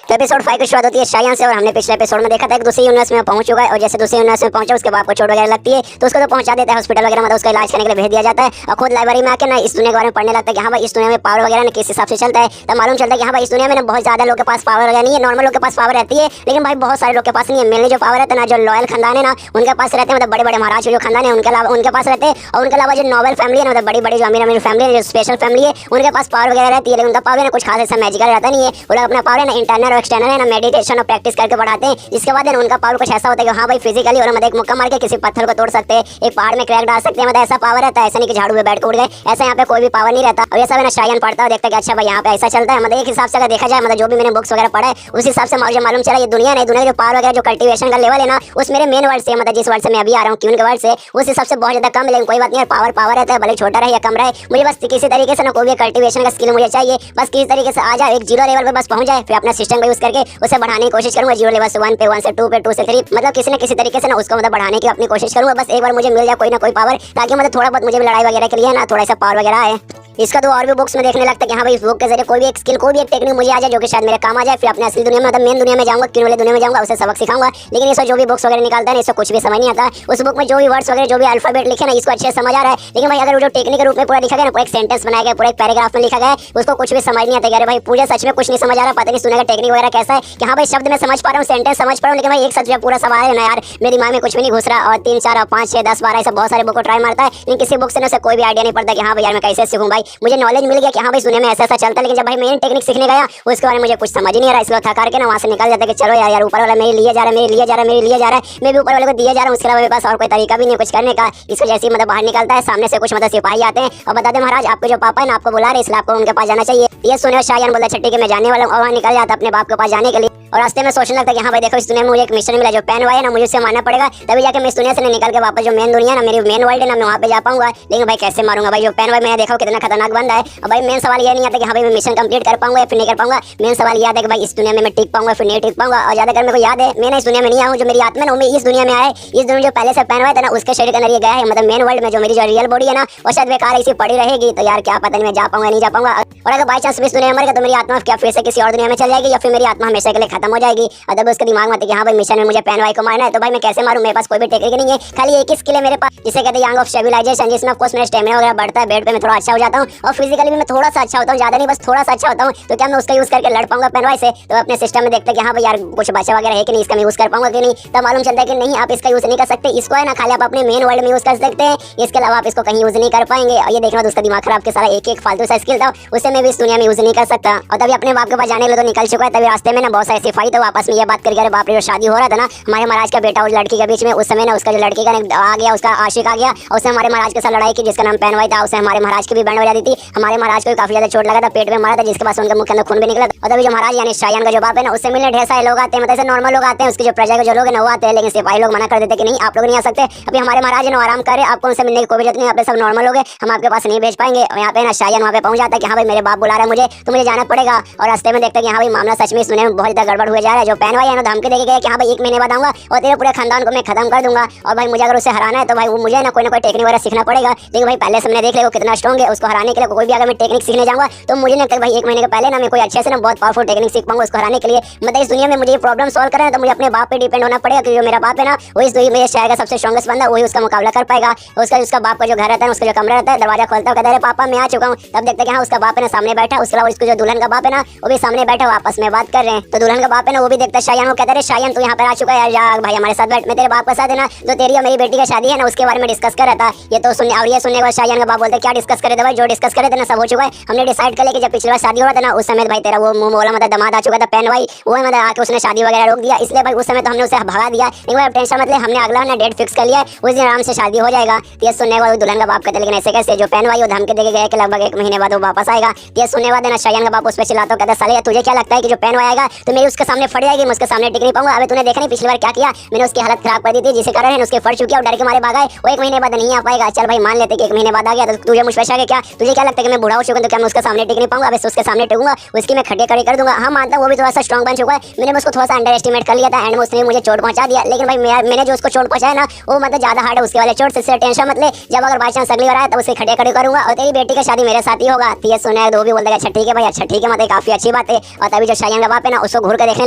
तो एपिसोड 5 की शुरुआत होती है शायान से और हमने पिछले एपिसोड में देखा था कि दूसरी यूनिवर्स में पहुंच चुका है और जैसे दूसरी यूनिवर्स में पहुंचा उसके बाप को चोट वगैरह लगती है तो उसको तो पहुंचा देता है हॉस्पिटल वगैरह में, उसका इलाज करने के लिए भेज दिया जाता है और खुद लाइब्रेरी में आके ना इस दुनिया के बारे में पढ़ने लगता है कि हाँ भाई इस दुनिया में पावर वगैरह ना किस हिसाब से चलता है। तब मालूम चलता है कि हाँ भाई इस दुनिया में ना बहुत ज्यादा लोग के पास पावर वगैरह नहीं है, नॉर्मल लोग के पास पावर रहती है लेकिन भाई बहुत सारे लोग के पास नहीं है। मेनली जो पावर रहता है ना जो लॉयल खानदान है ना उनके पास रहते हैं, मतलब बड़े बड़े महाराज जो खानदान है उनके पास रहते हैं और उनके अलावा जो नॉवल फैमिली है ना, मतलब बड़ी बड़ी जो अमीर अमीर फैमिली है, जो स्पेशल फैमिली है उनके पास पावर वगैरह रहती है लेकिन उनका पावर है कुछ खास ऐसा मैजिकल रहता नहीं है। वो लोग अपना पावर है ना इंटरनल और एक्सटर्नल है ना मेडिटेशन और प्रैक्टिस करके बढ़ाते हैं, जिसके बाद उनका पावर कुछ ऐसा होता है कि हाँ भाई फिजिकली और मतलब एक मुक्का मार के किसी पत्थर को तोड़ सकते हैं, एक पहाड़ में क्रैक डाल सकते हैं, मतलब ऐसा पावर रहता है। ऐसा नहीं कि झाड़ू में बैठ के उड़ गए, ऐसा यहाँ पे कोई भी पावर नहीं रहता। और ये सब ना शायन पढ़ता है, देखता है कि अच्छा भाई यहाँ पे ऐसा चलता है। मतलब एक हिसाब से अगर देखा जाए, मतलब जो भी मैंने बुक्स वगैरह पढ़ा है उस हिसाब से मुझे मालूम चला ये दुनिया नहीं, दुनिया जो पावर वगैरह जो कल्टीवेशन का लेवल है ना उस मेरे मेन वर्ड से, मतलब जिस वर्ड से मैं अभी आ रहा हूँ क्यों के वर्ड से, उस हिसाब से बहुत ज्यादा कम, लेकिन कोई बात नहीं, पावर पावर रहता है, भले छोटा रहे या कम रहे। मुझे बस किसी तरीके से ना कोई भी कल्टीवेशन का स्किल मुझे चाहिए, बस किसी तरीके से आ जाए, एक जीरो लेवल पे बस पहुंच जाए, फिर अपना सिस्टम का यूज करके उसे बढ़ाने की कोशिश करूंगा। जीरो लेवल से 1 पे, 1 से 2 पे, 2 से 3, मतलब किसी न किसी तरीके से ना उसको मतलब बढ़ाने की अपनी कोशिश करूंगा। बस एक बार मुझे मिल जाए कोई ना कोई पावर, ताकि मतलब थोड़ा बहुत मुझे भी लड़ाई वगैरह के लिए ना थोड़ा सा पावर वगैरह आए। इसका तो और भी बुक्स में देखने लगता है कि हाँ भाई इस बुक के जरिए कोई भी एक स्किल, कोई भी एक टेक्निक मुझे आ जाए जो कि शायद मेरे काम आ जाए, फिर अपने असली दुनिया में, मतलब मेन दुनिया में जाऊंगा, क्यों वाले दुनिया में जाऊंगा, उसे सबक सिखाऊंगा। लेकिन इसको जो भी बुक्स वगैरह निकालता है इसको कुछ भी समझ नहीं आता। उस बुक में जो भी वर्ड्स वगैरह जो भी अल्फाबेट लिखे ना इसको अच्छे से समझ आ रहा है, लेकिन भाई अगर वो जो टेक्निक के रूप में पूरा लिखा गया ना, पूरा एक सेंटेंस बनाया गया, पूरा एक पैराग्राफ में लिखा गया है, उसको कुछ भी समझ नहीं आता। अरे भाई पूरे सच में कुछ नहीं समझ आ रहा, पता नहीं सुनेगा टेक्निक वगैरह कैसा है कि हाँ भाई शब्द में समझ पा रहा हूँ, सेंटेंस समझ पा रहा हूँ, लेकिन भाई एक सच में पूरा सवाल है ना यार मेरे दिमाग में कुछ भी नहीं घुस रहा। और 3 4 5 6 10 12 ऐसे बहुत सारे बुक को ट्राई मारता है, लेकिन किसी बुक से ना उसे कोई भी आइडिया नहीं पड़ता कि हाँ भाई यार मैं कैसे सीखूं। भाई मुझे नॉलेज मिल गया कि हाँ भाई दुनिया में ऐसा ऐसा चलता है, लेकिन जब भाई मेन टेक्निक सीखने गया उसके बारे में मुझे कुछ समझ ही नहीं आ रहा। इसलिए थका के ना वहां से निकल जाता है कि चलो यार ऊपर वाला मेरे लिए जा रहा है, मेरे लिए जा रहा है, मेरे लिए जा रहा है, मैं भी ऊपर वाले को दिया जा रहा हूँ, उसके अलावा मेरे पास और कोई तरीका भी नहीं कुछ करने का। इसको जैसे ही मतलब बाहर निकलता है सामने से कुछ मतलब सिपाही आते हैं और बताते हैं महाराज आपके जो पापा है ना आपको बुला रहे, इसलिए आपको उनके पास जाना चाहिए। ये सुने शायन बोलता छठी के मैं जाने वाला हूँ और वहाँ निकल जाता अपने बाप के पास जाने के लिए। और रास्ते में सोचने लगता है कि हाँ भाई देखो इस दुनिया में मुझे एक मिशन मिला, जो पेन वाई है ना मुझे उससे मारना पड़ेगा, तभी जाके मैं इस दुनिया से निकल के वापस जो मेन दुनिया ना मेरी मेन वर्ल्ड है ना मैं वहाँ पे जा पाऊंगा। लेकिन भाई कैसे मारूंगा भाई, जो पेन वाई मैंने देखा कितना खतरनाक बंदा है। और भाई मेन सवाल ये नहीं आता कि हाँ भाई मैं मिशन कंप्लीट कर पाऊंगा या फिर नहीं कर पाऊंगा। मेन सवाल ये आता है कि भाई इस दुनिया में मैं टिक पाऊंगा फिर नहीं टिक पाऊंगा। और ज्यादा कर मेरे को याद है मैं ना इस दुनिया में नहीं आऊँ, जो मेरी आत्मा है ना मैं इस दुनिया में आए, इस दुनिया जो पहले से पेन वाई था ना उसके शरीर के अंदर ये गया है, मतलब मेन वर्ल्ड में जो मेरी जो रियल बॉडी है ना वो शायद बेकार ऐसी पड़ी रहेगी। तो यार क्या पता नहीं मैं जा पाऊंगा नहीं जा पाऊंगा। और अगर बाई चांस इस दुनिया में मर गया तो मेरी आत्मा क्या फिर से किसी और दुनिया में चल जाएगी या फिर मेरी आत्मा हमेशा के लिए खत्म हो जाएगी। और जब उसके दिमाग में आता है कि हाँ भाई मिशन में मुझे पेन वाई को मारना है, तो भाई मैं कैसे मारूं, मेरे पास कोई भी टेक्निक नहीं है, खाली एक ही स्किल है मेरे पास जिसे कहते हैं यंग ऑफ स्टेबलाइजेशन, जिसमें ऑफ कोर्स मेरा स्टेमिना वगैरह बढ़ता है, बेड पे मैं थोड़ा अच्छा हो जाता हूँ और फिजिकली भी मैं थोड़ा सा अच्छा होता हूँ, ज्यादा नहीं बस थोड़ा सा अच्छा होता हूँ। तो क्या मैं उसका यूज करके लड़ पाऊंगा पेन वाई से? तो अपने सिस्टम में देखते हैं कि हाँ भाई यार कुछ बचा वगैरह है कि नहीं, इसका मैं यूज कर पाऊंगा कि नहीं। तब मालूम चलता है कि नहीं आप इसका यूज नहीं कर सकते, इसको है ना खाली आप अपने मेन वर्ल्ड में यूज कर सकते हैं, इसके अलावा आप इसको कहीं यूज नहीं कर पाएंगे। और ये देखना उसका दिमाग खराब के सारा एक फालतू सा स्किल था उसे मैं भी इस दुनिया में यूज नहीं कर सकता। और तभी अपने बाप के पास जाने के लिए तो निकल चुका है। तभी रास्ते में ना बहुत सारे सिपाही तो आपस में ये बात करके, अरे बाप रे जो शादी हो रहा था ना हमारे महाराज का बेटा और लड़की के बीच में, उस समय ना उसका जो लड़की का आ गया, उसका आशिक आ गया और उसने हमारे महाराज के साथ लड़ाई की, जिसका नाम पेन वाई था। उससे हमारे महाराज की भी बैंड हो जाती थी, हमारे महाराज को काफी ज्यादा चोट लगा था, पेट में मारा था, जिसके बाद उनके मुख के अंदर खून भी निकला था। और तभी जो महाराज यानी शायन का जो बाप है ना उससे मिलने ढेर सारे लोग आते हैं, मतलब नॉर्मल लोग आते हैं, उसके जो प्रजा के जो लोग हैं ना वो आते हैं, लेकिन सिपाही लोग मना कर देते कि नहीं आप लोग नहीं आ सकते, अभी हमारे महाराज है ना आराम कर रहे हैं, आपको उनसे मिलने की कोई जरूरत नहीं, आप सब नॉर्मल लोग हैं, हम आपके पास नहीं भेज पाएंगे। और यहाँ पे ना शायन वहाँ पे पहुंच जाता है कि हाँ भाई मेरे बाप बुला रहे हैं मुझे, तो मुझे जाना पड़ेगा। और रास्ते में देखते हैं कि हाँ भाई मामला सच में सुने में बहुत ज्यादा गड़बड़ हुए जा रहा है। जो पेन वाई है ना धमकी देके गए कि हाँ भाई 1 महीने बाद आऊंगा और तेरे पूरे खानदान को मैं खत्म कर दूंगा। और भाई मुझे अगर उसे हराना है तो भाई वो मुझे ना कोई टेक्निक वगैरह सीखना पड़ेगा। लेकिन भाई पहले से मैंने देख लिया वो कितना स्ट्रॉन्ग है, उसको हराने के लिए कोई भी अगर मैं टेक्निक सीखने जाऊंगा तो मुझे ना भाई 1 महीने के पहले ना मैं कोई अच्छे से ना बहुत पावरफुल टेक्निक सीख पाऊंगा उसको हराने के लिए। मतलब इस दुनिया में मुझे ये प्रॉब्लम सॉल्व करना है तो मुझे अपने बाप पे डिपेंड होना पड़ेगा, क्योंकि जो मेरा बाप है ना वो इस दुनिया में शहर का सबसे स्ट्रॉन्गेस्ट बंदा, वही उसका मुकाबला कर पाएगा। उसका बाप का जो घर रहता है उसका जो कमरा रहता है, दरवाजा खोलता है कहता है पापा मैं आ चुका हूँ। तब देखते हैं हाँ उसका बाप है ना सामने बैठा, उसके अलावा उसको जो दुल्हन का बाप है ना वो भी सामने बैठा, आपस में बात कर रहे हैं। तो दुल्हन का बाप है ना वो भी देखता है शायन, वो कहता है शायन तू यहाँ पर आ चुका है यार, भाई हमारे साथ बैठ, मैं तेरे बाप के साथ है ना जो तेरी और मेरी बेटी की शादी है ना उसके बारे में डिस्कस कर रहा था। ये तो सुनने और ये सुनने के बाद शायन का बाप बोलते क्या डिस्कस करे थे भाई, जो डिस्कस करे थे ना सब हो चुका है, हमने डिसाइड कर लिया कि जब पिछली बार शादी हो रहा था ना उस समय भाई तेरा वो मुंह बोला मतलब दामाद आ चुका था पेन भाई, वो मतलब आके उसने शादी वगैरह रोक दिया, इसलिए भाई उस समय तो हमने उसे भगा दिया। लेकिन भाई टेंशन मतलब हमने अगला ना डेट फिक्स कर लिया है, उस दिन आराम से शादी हो जाएगा। ये सुनने के बाद दुल्हन का बाप कहते लेकिन ऐसे कैसे, जो पेन भाई वो धमकी देके गए कि लगभग 1 महीने बाद वो वापस आएगा। ये सुनने के बाद ना शायन का बाप उस पर चिल्लाता कहता साले तुझे क्या लगता है कि जो पेन आएगा तो मेरी उसके सामने फट जाएगी, मैं उसके सामने टिक नहीं पाऊंगा। अबे तूने देखा नहीं पिछली बार क्या किया, मैंने उसकी हालत खराब कर दी थी, जिसके कारण उसके फट चुकी है और डर के मारे भागा है, वो 1 महीने बाद नहीं आ पाएगा। चल भाई मान लेते कि 1 महीने बाद आ गया तो तुझे मुझ पे शक है क्या, तुझे क्या लगता है कि मैं बूढ़ा हो चुका तो क्या मैं उसके सामने टिक नहीं पाऊंगा? अब उसके सामने टिकूंगा, उसकी मैं खड्डे खड़े कर दूंगा। हाँ मानता हूं वो भी थोड़ा सा स्ट्रांग बन चुका है, मैंने उसको थोड़ा सा अंडर एस्टिमेट कर लिया था एंड में उसने मुझे चोट पहुंचा दिया। लेकिन भाई मैंने जो उसको चोट पहुंचाया ना वो मतलब ज्यादा हार्ड है उसके वाले चोट से, टेंशन मत ले, जब अगर बाई चांस अगली बार आए तो उसे खड़े खड़े करूंगा और तेरी बेटी का शादी मेरे साथ ही होगा। तो ये सुना है तो भी बोल देगा अच्छा ठीक है भाई, अच्छा ठीक है, मतलब काफी अच्छी बात है। और तभी जो शायन का बाप है ना उसको घूर कर देखने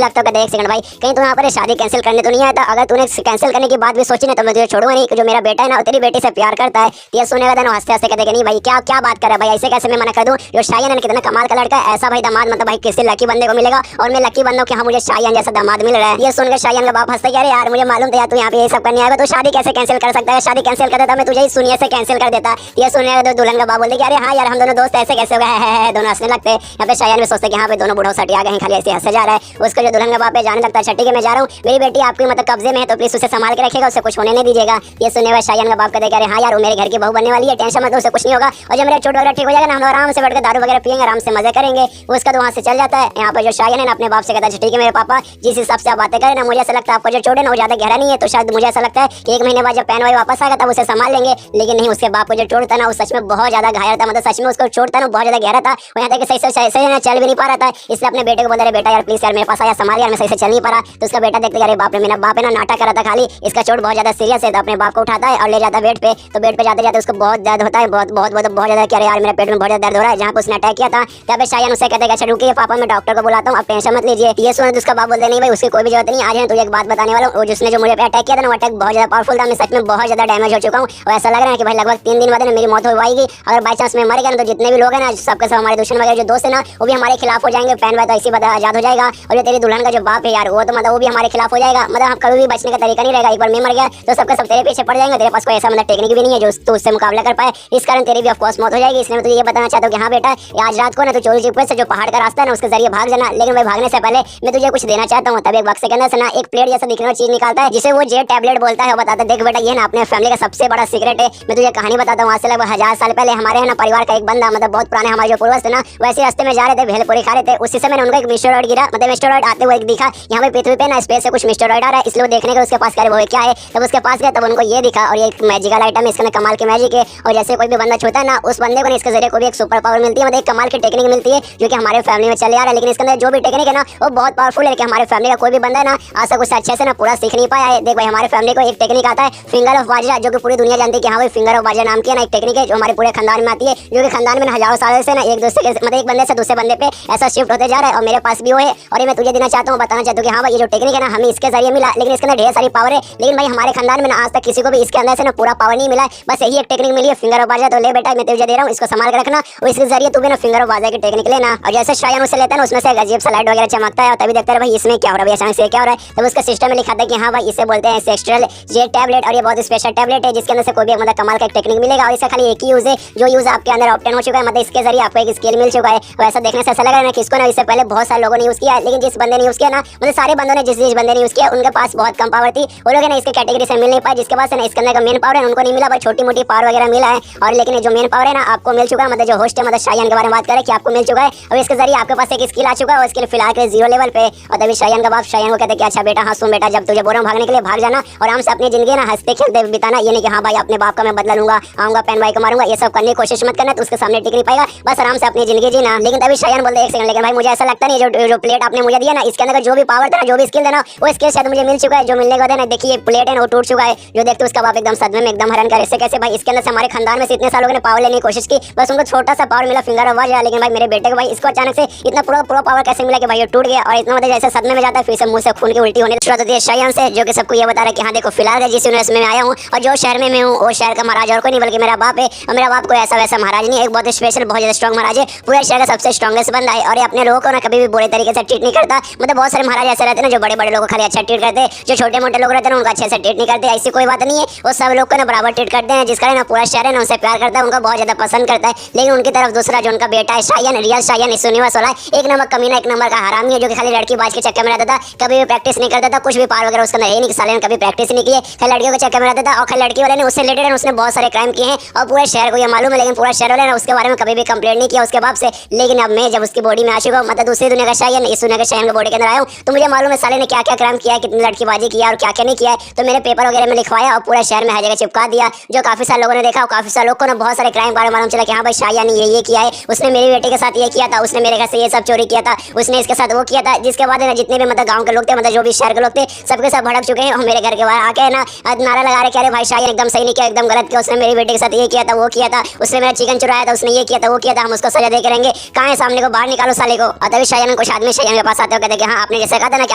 लगता हूँ। कहते एक सेकंड भाई, कहीं तो यहाँ पर शादी कैंसिल करने तो नहीं आया था? अगर तूने कैंसिल करने की बात भी सोची ना तो मैं तुझे छोड़ूंगा नहीं। जो मेरा बेटा है ना तेरी बेटी से प्यार करता है। ये सुनेगा था ना हंसते हंसते कहते नहीं भाई क्या क्या बात कर रहा है भाई, ऐसे कैसे मैं मना कर दूं? जो शायन है कितना कमाल का लड़का है, ऐसा भाई दामाद मतलब भाई किसी लकी बंदे को मिलेगा। और मैं लकी बंदा हूं कि हाँ मुझे शायन जैसा दामाद मिल रहा है। ये सुनकर शायन का बाप हंसता है, अरे यार मुझे मालूम था यार तू यहाँ पे ये सब करने आएगा, तो शादी कैसे कैंसिल कर सकता है? शादी कैंसिल कर देता मैं तुझे ही सुनिए से कैंसिल कर देता। ये सुनने तो दुल्हन का बाप बोलते कि अरे हाँ यार हम दोनों दोस्त ऐसे कैसे हो गए है, दोनों हंसने लगते हैं। यहाँ पे शायन भी सोचते कि हाँ पे दोनों बुढ़ो सटिया गए, खाली ऐसे हंसे जा रहा है। उसको जो दुल्हन का बाप है जाने लगता है छठी के मैं जा रहा हूँ, मेरी बेटी आपकी मतलब कब्जे में है तो प्लीज उसे संभाल के रखिएगा, उसे कुछ होने नहीं दीजिएगा। ये सुनने वाले शायन का बाप कहते अरे हाँ यार वो मेरे घर की बहू बनने वाली है, टेंशन मत, उसे कुछ नहीं होगा। और जब मेरा चोट वगैरह ठीक हो जाएगा ना हम आराम से बैठ के दारू वगैरह पियेंगे, आराम से मजे करेंगे। उसका तो वहाँ से चल जाता है। यहाँ पर जो शायन है ना अपने बाप से कहता है ठीक है मेरे पापा जिस हिसाब से आप बातें करें ना, मुझे ऐसा लगता है आपको जो चोट है ना वो ज्यादा गहरा नहीं है, तो शायद मुझे ऐसा लगता है कि 1 महीने बाद जब पैन भाई वापस आएगा तब उसे संभाल लेंगे। लेकिन नहीं, उसके बाप को जो चोट था ना वो सच में बहुत ज्यादा घायल था, मतलब सच में उसको चोट था ना बहुत ज्यादा गहरा था। और यहाँ तक सही से चल भी नहीं पा रहा था। इसलिए अपने बेटे को बोल रहे बेटा यार प्लीज यार मेरे पास आया संभाल यार, मैं सही से चल नहीं पा रहा। तो उसका बेटा देखते अरे बाप रे मेरा बाप है ना नाटक कर रहा था खाली, इसका चोट बहुत ज्यादा सीरियस है। तो अपने बाप को उठाता है और ले जाता है बेड पे। तो बेड पे जाते जाते उसको बहुत दर्द होता है, बहुत ज्यादा कि अरे यार मेरे पेट में बहुत ज्यादा दर्द हो रहा है, जहाँ पे उसने अटैक किया था। तब शायन उसे कहते अच्छा रुकिए पापा मैं डॉक्टर को बुलाता हूँ, आप टेंशन मत लीजिए। ये सुने उसका बाप बोलते नहीं भाई उसकी कोई भी जरूरत नहीं, आज है तुझे एक बात बताने वाला हूँ। जिसने जो मुझे पे अटैक किया था ना वो अटैक बहुत ज्यादा पावरफुल था, मैं सच में बहुत ज्यादा डैमेज हो चुका हूँ। और ऐसा लग रहा है कि भाई लगभग 3 दिन बाद मेरी मौत हो पाएगी। अगर बाई चांस मैं मर गया तो जितने भी लोग हैं ना सबके सब हमारे दुश्मन वगैरह जो दोस्त है ना वो भी हमारे खिलाफ हो जाएंगे। पैन भाई तो इसी बात आजाद हो जाएगा। और जो तेरी दुल्हन का जो बाप है यार वो तो मतलब वो भी हमारे खिलाफ हो जाएगा। मतलब हम कभी भी बचने का तरीका नहीं रहेगा। एक बार मैं मर गया तो सबके सब तेरे पीछे पड़ जाएंगे, तेरे पास कोई ऐसा मतलब टेक्निक भी नहीं है जो तू उससे मुकाबला कर पाए। इस कारण तेरी भी ऑफकोर्स मौत हो जाएगी। इसलिए मैं तुझे ये बताना चाहता हूँ कि हाँ बेटा आज रात को ना तो चोरी छिपे से जो पहाड़ का रास्ता है ना उसके जरिए भाग जाना। लेकिन भाई भागने से पहले मैं तुझे कुछ देना चाहता हूँ। तब एक बक्से के अंदर से ना एक प्लेट जैसा दिखने वाली चीज निकालता है जिसे वो जेड टैबलेट बोलता है। बताता देख बेटा ये ना अपने फैमिली का सबसे बड़ा सीक्रेट है। मैं तुझे कहानी बताता हूँ। आज से लगभग 1000 साल पहले हमारे है ना परिवार का एक बंदा मतलब बहुत पुराने हमारे जो पूर्वज थे ना वैसे रास्ते में जा रहे थे, भेलपुरी खा रहे थे। उसी समय उनको एक मिस्टेरॉइड गिरा, मतलब मिस्टेरॉइड आते हुए दिखा। यहाँ पे पृथ्वी पे ना स्पेस से कुछ मिस्टेरॉइड आ रहा है, इसलिए वो देखने के उसके पास करे वो क्या है। तब उसके पास गया तब उनको ये दिखा और ये एक मैजिकल आइटम है, इसके अंदर कमाल की मैजिक है। और जैसे कोई भी बंदा छूता है ना उस बंदे को ना इसके जरिए कोई भी एक सुपर पावर मिलती है, मतलब एक कमाल की टेक्निक मिलती है जो कि हमारे फैमिली में चले आ रहा है। लेकिन इसके अंदर जो भी टेक्निक है ना वो बहुत पावरफुल है कि हमारे फैमिली का कोई भी बंदा है ना आज तक उससे अच्छे से ना पूरा सीख नहीं पाया है। देख भाई हमारे फैमिली को एक टेक्निक आता है फिंगर ऑफ बाजरा, जो कि पूरी दुनिया जानती है कि हाँ भाई फिंगर ऑफ बाजरा नाम की ना एक टेक्निक है जो हमारे पूरे खानदान में आती है, जो कि खानदान में हजारों सालों से ना एक दूसरे मतलब एक बंदे से दूसरे बंदे पे ऐसा शिफ्ट होते जा रहा है। और मेरे पास भी वो है और ये मैं तुझे देना चाहता हूँ, बताना चाहता हूँ कि हाँ भाई ये जो टेक्निक है ना हमें इसके जरिए मिला, लेकिन इसके अंदर ढेर सारी पावर है। लेकिन भाई हमारे खानदान में ना आज तक किसी को भी इसके अंदर से ना पूरा पावर नहीं मिला है, बस यही एक टेक्निक मिली है फिंगर ऑफ बाजरा। तो ले बेटा मैं तुझे दे रहा हूँ, इसको संभाल के रखना और इसके जरिए तू भी ना फिंगर ऑफ बाजरा की टेक्निक लेना। और जैसे शायन उसे लेता है ना उसमें से अजीब सा लाइट वगैरह चमकता है और तभी देखता है भाई इसमें क्या हो रहा है, अचानक से क्या हो रहा है। तब उसका सिस्टम में लिखा था कि हाँ भाई इसे बोलते हैं सेक्सुअल जेड टैबलेट और ये बहुत स्पेशल टैबलेट है जिसके अंदर से कोई भी मतलब कमाल का एक टेक्निक मिलेगा। और इसका खाली एक ही यूज है जो यूज आपके अंदर ऑप्टेन हो चुका है, मतलब इसके जरिए आपको एक स्किल मिल चुका है। और ऐसा देखने से ऐसा लग रहा है ना कि इसको ना इससे पहले बहुत सारे लोगों ने यूज किया है, लेकिन जिस बंदे ने यूज किया ना मतलब सारे बंदों ने जिस बंदे ने यूज किया उनके पास बहुत कम पावर थी। वो लोग ना इसके कैटेगरी से मिल नहीं पाए, जिसके पास ना इसके अंदर का मेन पावर है उनको नहीं मिला, पर छोटी मोटी पावर वगैरह मिला है। और लेकिन जो मेन पावर है ना आपको मिल चुका है, मतलब जो होस्ट है मतलब शायन के बारे में बात करें कि आपको मिल चुका है। और इसके जरिए आपके पास एक स्किल आ चुका है और स्किल फिलहाल के 0 लेवल पे। और तभी शायन का बाप शायन को कहते कि अच्छा बेटा हाँ सुन बेटा जब तुझे बोल रहा हूं भागने के लिए भाग जाना और आराम से अपनी जिंदगी ना हंसते खेलते बिताना, ये नहीं कि हाँ भाई अपने बाप का मैं बदला लूंगा, आऊंगा पैन भाई को मारूंगा, ये सब करने की कोशिश मत करना, तो उसके सामने टिक नहीं पाएगा, बस आराम से अपनी जिंदगी जीना। लेकिन तभी शायन बोलते एक सेकंड, लेकिन भाई मुझे ऐसा लगता नहीं जो प्लेट आपने मुझे दिया ना इसके अंदर जो भी पावर था जो भी स्किल था ना वो स्किल शायद मुझे मिल चुका है। जो मिलने के बाद ना देखिए प्लेट है ना वो टूट चुका है, जो देखते उसका बाप एकदम सदमे में एकदम हैरान करे इससे कैसे भाई इसके अंदर से हमारे खानदान में से इतने सालों ने पावर लेने की कोशिश की, बस उनको छोटा सा पावर मिला फिंगर ऑफ बाजरा। लेकिन भाई मेरे बेटे को भाई इसको अचानक से इतना पूरा पावर कैसे मिला कि भाई ये टूट गया और इतना मतलब जैसे सदमे में जाता है फिर से मुंह से खून की उल्टी होने शुरू होती है शायन से, जो कि सबको ये बता रहा है कि हाँ देखो फिलहाल जिस यूनिवर्सिटी में आया हूँ और जो शहर में मैं हूँ वो शहर का महाराज और कोई नहीं बल्कि मेरा बाप है। और मेरा बाप कोई ऐसा वैसा महाराज नहीं है, एक बहुत स्पेशल बहुत ज्यादा स्ट्रॉन्ग महाराज है, पूरे शहर का सबसे स्ट्रॉन्गेस्ट बंदा है। और ये अपने लोगों को ना कभी भी बुरे तरीके से ट्रीट नहीं करता, मतलब बहुत सारे महाराज ऐसे रहते हैं ना जो बड़े बड़े लोगों को खाली अच्छा ट्रीट करते हैं, जो छोटे मोटे लोग रहते हैं उनको अच्छे से ट्रीट नहीं करते, ऐसी कोई बात नहीं है, वो सब लोग को ना बराबर ट्रीट करते हैं, जिस कारण ना पूरा शहर है ना उनसे प्यार करता है, उनको बहुत ज्यादा पसंद करता है। लेकिन उनकी तरफ दूसरा जो उनका बेटा है शायन, रियल शायन इस यूनिवर्स वाला एक नंबर कमीना, एक नंबर का हरामी है, जो कि खाली लड़की बाज के चक्कर में रहता था, कभी भी प्रैक्टिस नहीं करता था, कुछ भी पार वगैरह उसके अंदर है नहीं, साले ने कभी प्रैक्टिस नहीं की है, खाली लड़कियों के चक्कर में रहता था। और खाली लड़की वाले ने उससे रिलेटेड उसने बहुत सारे क्राइम किए हैं और पूरे शहर को ये मालूम है, लेकिन पूरा शहर वाले ने उसके बारे में कभी भी कंप्लेंट नहीं किया उसके बाप से। लेकिन अब मैं जब उसकी बॉडी में आ चुका हूँ, मतलब दूसरी दुनिया का शायन इस दुनिया के शायन के बॉडी के अंदर आया हूँ, तो मुझे मालूम है साले ने क्या क्या क्राइम किया है, कितनी लड़कीबाजी किया और क्या क्या नहीं किया है। तो मैंने पेपर वगैरह में लिखवाया और पूरा शहर में हर जगह चिपका दिया, जो काफी सारे लोगों ने देखा और काफी सारे लोगों को ना बहुत सारे क्राइम बारे में मालूम चला कि हाँ भाई शायन ने ये किया है, उसने मेरी बेटे के साथ ये किया था, उसने मेरे घर से ये सब चोरी किया था, उसने इसके साथ वो किया था। जिसके बाद ना जितने भी मतलब गाँव के लोग थे, मतलब जो भी शहर के लोग थे, सबके सब भड़क चुके हैं और मेरे घर के बाहर आके ना नारा लगा रहे कि अरे भाई शायन एकदम सही नहीं किया, एकदम गलत किया, उसने मेरी बेटे के साथ ये किया था वो किया था, उसने मेरा चिकन चुराया था, उसने ये किया था वो किया था, हम उसको सजा दे करेंगे, कहाँ है सामने को, बाहर निकालो साले को। और तभी शायन कुछ आदमी शायन के पास आते जाते हो, कहते कि हाँ आपने जैसे कहा था ना कि